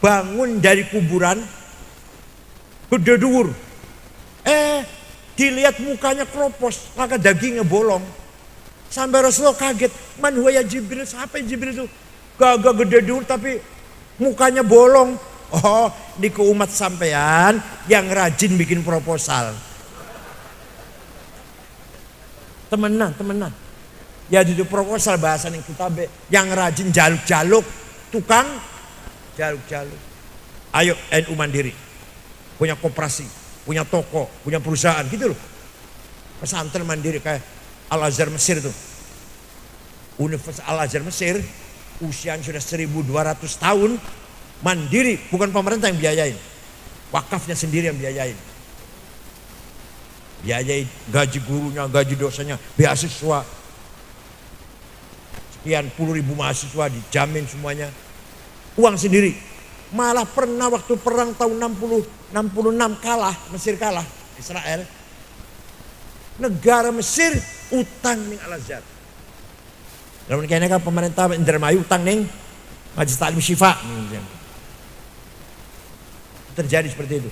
bangun dari kuburan gede dhuwur. Dilihat mukanya kropos, maka dagingnya bolong. Sampai Rasulullah kaget, man huwa ya Jibril, siapa Jibril itu? Gagah gede dhuwur tapi mukanya bolong. Oh, di umat sampean yang rajin bikin proposal. Temenan. Ya itu proposal bahasa yang kita yang rajin jaluk-jaluk, tukang jaluk-jaluk. Ayo NU mandiri, punya koperasi, punya toko, punya perusahaan gitu loh. Pesantren mandiri kayak Al Azhar Mesir tuh. Universitas Al Azhar Mesir usianya sudah 1200 tahun, mandiri, bukan pemerintah yang biayain. Wakafnya sendiri yang biayain. Biayai gaji gurunya, gaji dosanya, beasiswa. Sekian puluh ribu mahasiswa dijamin semuanya. Uang sendiri. Malah pernah waktu perang tahun 66 kalah, Mesir kalah, Israel. Negara Mesir utang ning Al Azhar. Lalu kayaknya kan pemerintah Indramayu utang ning Majelis Taklim Syifa. Terjadi seperti itu.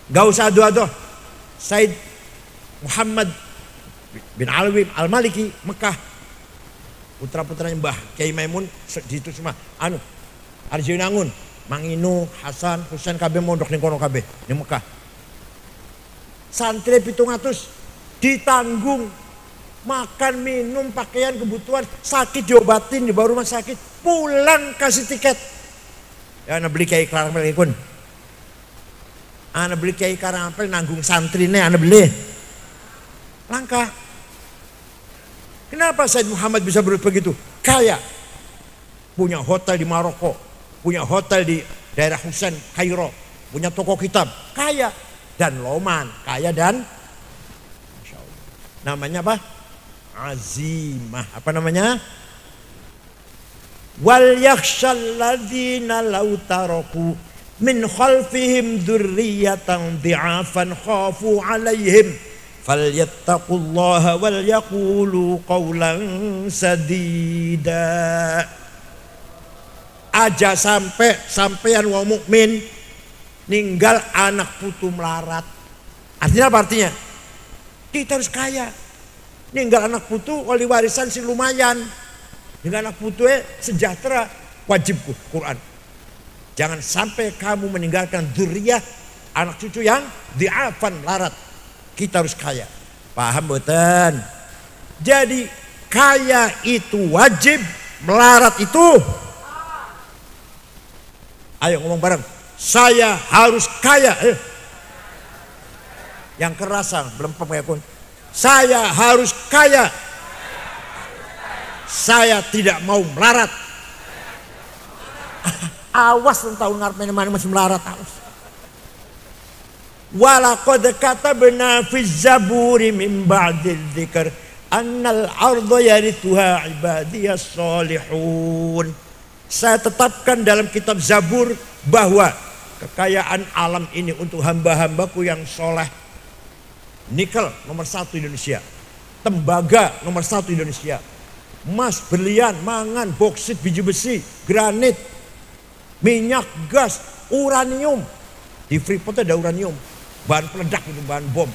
Gak usah adu-adu. Said Muhammad bin Alwi Al-Maliki Mekah, putra-putranya Mbah Kiai Maimun di itu semua Arjunangun, Manginu, Hasan, Husain kabeh mondok ning kono kabeh ning Mekah. Santri 700 ditanggung makan, minum, pakaian, kebutuhan, sakit diobatin di bawah rumah sakit, pulang kasih tiket. Ya ana beli Kiai Karamel ikun. Ana beli Kiai Karamel nanggung santrine ana beli. Langka. Kenapa Said Muhammad bisa begitu? Kaya. Punya hotel di Maroko, punya hotel di daerah Husain, Kairo, punya toko kitab, kaya. Dan loman, kaya dan Masya Allah. Namanya apa? Azimah. Apa namanya? Wal yakhshal ladzina law taraku min khalfihim dzurriyyatan dhi'afan khafu 'alaihim falyattaqullaha wal yaqulu qawlan sadida. Aja sampean wong mukmin ninggal anak putu melarat. Artinya apa artinya? Kita harus kaya. Ninggal anak putu wali warisan sing lumayan. Ninggal anak putu sejahtera, wajibku Quran. Jangan sampai kamu meninggalkan dzurriyyah, anak cucu yang diafan melarat. Kita harus kaya. Paham boten? Jadi kaya itu wajib, melarat itu. Ayo ngomong bareng. Saya harus kaya. Yang kerasan belum kayak kun. Saya harus kaya. Saya tidak mau melarat. Awas tahun ngarep mana masih melarat awas. Walaqad katabna fi zaburi min ba'di dzikr annal arda yarithuha ibadiyas salihun. Saya tetapkan dalam kitab Zabur bahwa kekayaan alam ini untuk hamba-hambaku yang soleh. Nikel nomor 1 Indonesia, tembaga nomor 1 Indonesia, emas, berlian, mangan, boksit, biji besi, granit, minyak, gas, uranium. Di Freeport ada uranium, bahan peledak itu, bahan bom.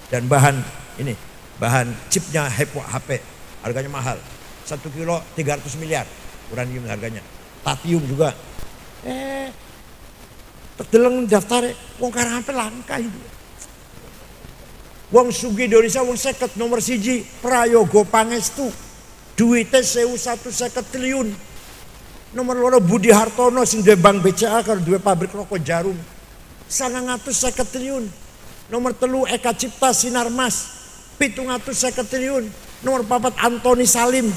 Dan bahan ini, bahan chipnya HP, harganya mahal. 1 kilo 300 miliar uranium harganya. Tapium juga. Terdeleng daftar, wong Karangapel langka itu. Wong sugih Indonesia, wong 50 nomor 1, Prayogo Pangestu. Duitnya 1.150 triliun. Nomor 2 Budi Hartono sing duwe Bank BCA karo duwe pabrik rokok Jarum. 950 triliun. Nomor 3 Eka Cipta Sinarmas 750 triliun. Nomor 4 Antoni Salim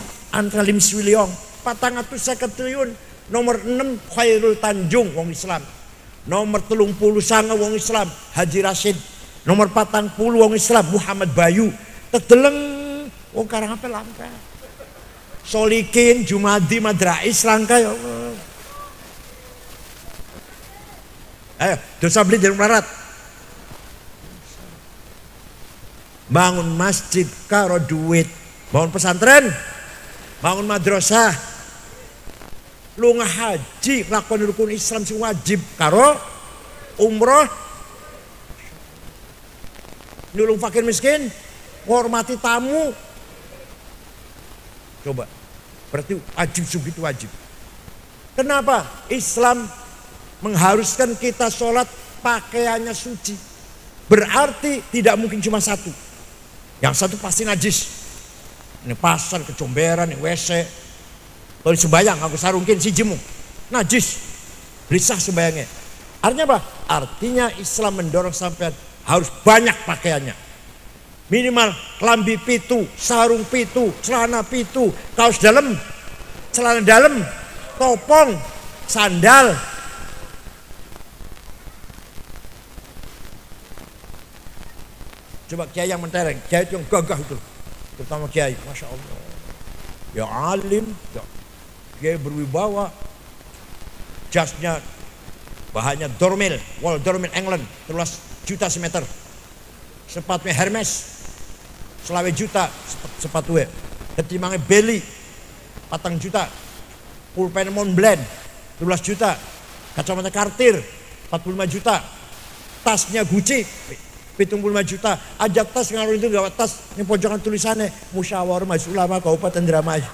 Swiliong 450 triliun. Nomor 6 Khairul Tanjung wong Islam. Nomor 39 wong Islam Haji Rashid. Nomor 40 wong Islam Muhammad Bayu. Tedeleng wong Karangapel langka. Solikin, Jumadi, Madrais langka ya Allah. Ayo, dosa beli dari melarat. Bangun masjid karo duit, bangun pesantren, bangun madrasah, lunga haji, lakon rukun Islam sing wajib karo umroh, nulung fakir miskin, menghormati tamu. Coba, berarti wajib itu wajib. Kenapa? Islam mengharuskan kita sholat pakaiannya suci. Berarti tidak mungkin cuma satu. Yang satu pasti najis. Ini pasar, kecomberan, ini WC. Kalau sembayang, aku sarungkin si jemu. Najis. Risah sembayangnya. Artinya apa? Artinya Islam mendorong sampai harus banyak pakaiannya. Minimal kelambi pitu, sarung pitu, celana pitu, kaos dalam, celana dalam, topong, sandal. Coba kiai yang mentereng, kiai itu yang gagah itu, terutama kiai, masya Allah, ya alim, ya kiai berwibawa, jasnya bahannya Dormil, wall Dormil England, 13 juta semeter, sepatunya Hermes, selawe juta sepatunya, ketimangnya Beli, 4 juta, pulpen Montblanc, 12 juta, kacamata Cartier, 45 juta, tasnya Gucci, 75 juta, ajak tas ngaruh itu gak tas, ini pojokan tulisannya Musyawarah Majelis Ulama Kabupaten Indramayu.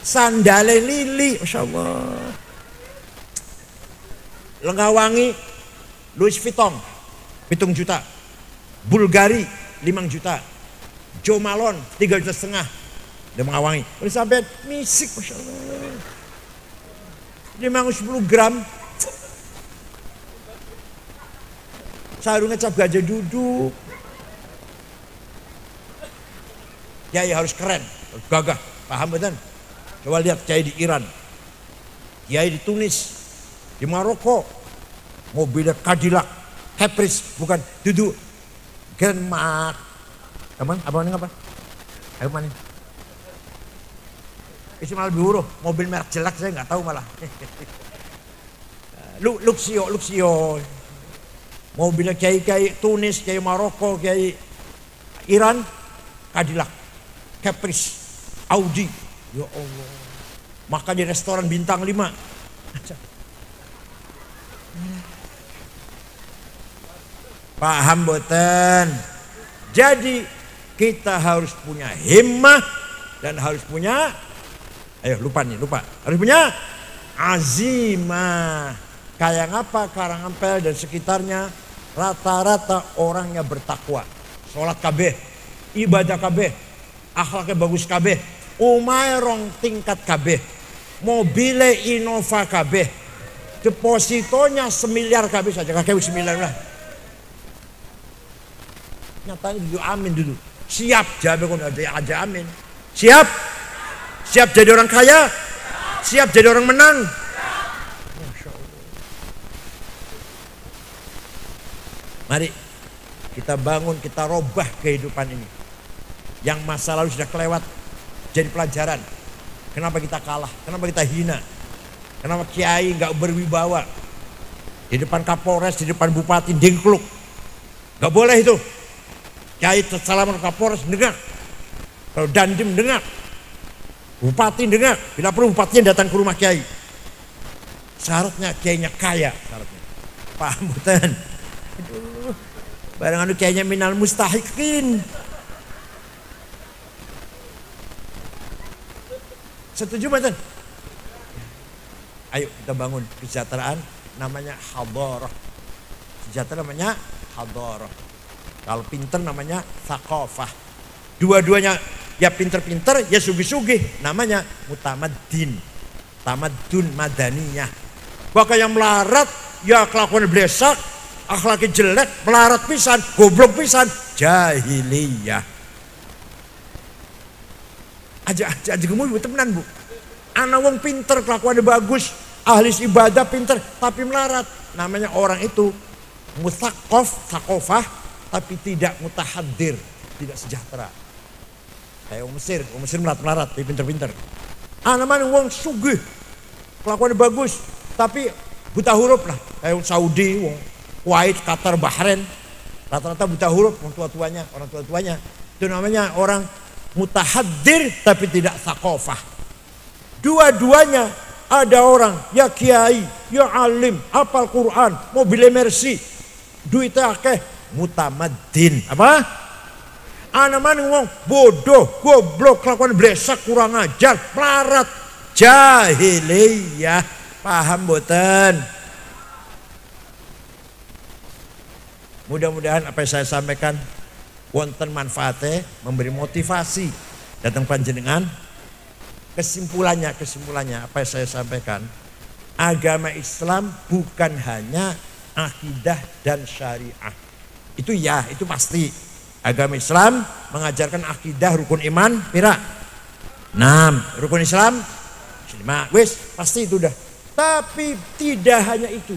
Sandale Lili, masya Allah. Lengawangi Louis Vuitton, 7 juta. Bulgari 5 juta. Jo Malone 3,5 juta. Dia mengawangi. Udah sampai misik, masya Allah. Dia mau 10 gram. Sarungnya cap gajah duduk. Kiai harus keren, harus gagah, paham betul? Coba lihat kiai di Iran, kiai di Tunis, di Maroko, mobilnya Cadillac, Caprice, bukan duduk Grand Mark. Apa? Ayo mana? Isi malah lebih huruf, mobil merek jelek saya nggak tahu malah. Luxio. Mobilnya kiai Tunis, kiai Maroko, kiai Iran, Cadillac, Caprice, Audi. Ya Allah. Makan di restoran bintang 5. Paham boten? Jadi kita harus punya himmah dan harus punya, lupa. Harus punya azimah. Kayak apa Karangapel dan sekitarnya rata-rata orangnya bertakwa, sholat kabeh, ibadah kabeh, akhlaknya bagus kabeh, umai rong tingkat kabeh, mobile Innova kabeh, depositonya 1 miliar kabeh saja, kakek 9 lah. Nyatanya dulu amin dulu, siap jawab kalau aja amin, siap jadi orang kaya, siap jadi orang menang. Mari kita bangun, kita robah kehidupan ini. Yang masa lalu sudah kelewat jadi pelajaran. Kenapa kita kalah? Kenapa kita hina? Kenapa kiai nggak berwibawa? Di depan Kapolres, di depan Bupati, dengkluk. Gak boleh itu. Kiai salaman Kapolres dengar. Kalau Dandim dengar. Bupati dengar. Bila perlu bupatinya datang ke rumah Kiai. Syaratnya kiainya kaya. Syaratnya. Paham bukan? Aduh. Barang anu kiainya minal mustahikin. Setuju bukan? Ayo kita bangun kesejahteraan. Namanya hadarah. Sejahtera namanya hadarah. Kalau pinter namanya thaqafah. Dua-duanya ya pinter-pinter ya sugih-sugih. Namanya mutamaddin. Tamadun madaniyah. Bahkan yang melarat ya kelakuan blesak, akhlaknya jelek, melarat pisan, goblok pisan, jahiliyah. Aja gemui temenan bu. Anak wong pinter kelakuannya bagus. Ahli ibadah pinter tapi melarat, namanya orang itu thaqafah tapi tidak mutahadir, tidak sejahtera. Kayak orang Mesir melarat tapi pinter-pinter. Namanya wong sugih, kelakuannya bagus tapi buta huruf lah. Kayak Saudi, wong Kuwait, Qatar, Bahrain, rata-rata buta huruf orang tua-tuanya. Itu namanya orang mutahadir tapi tidak thaqafah. Dua-duanya. Ada orang, ya kiai, ya alim, hafal Quran, mobilnya Mercy, duitnya akeh, mutamaddin. Apa? Mana ngomong bodoh, goblok, kelakuan blesak, kurang ajar, melarat, jahiliyah. Paham boten? Mudah-mudahan apa yang saya sampaikan wonten manfaatnya, memberi motivasi datang panjenengan. Kesimpulannya apa yang saya sampaikan, agama Islam bukan hanya akidah dan syariah. Itu ya, itu pasti. Agama Islam mengajarkan akidah, rukun iman, pira? 6. Rukun Islam 5. Wis, pasti itu dah. Tapi tidak hanya itu.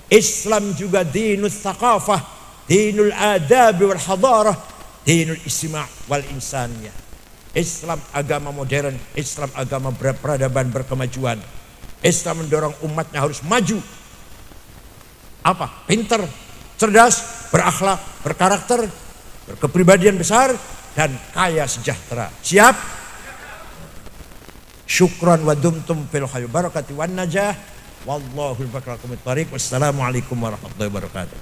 Islam juga dinul thaqafah, dinul adab wal hadarah, dinul istima' wal insaniyah. Islam agama modern, Islam agama berperadaban, berkemajuan. Islam mendorong umatnya harus maju. Apa? Pinter, cerdas, berakhlak, berkarakter, berkepribadian besar, dan kaya sejahtera. Siap? Syukran wa dumtum fil khair barakati wan najah. Wallahul barakatuh. Wassalamualaikum warahmatullahi wabarakatuh.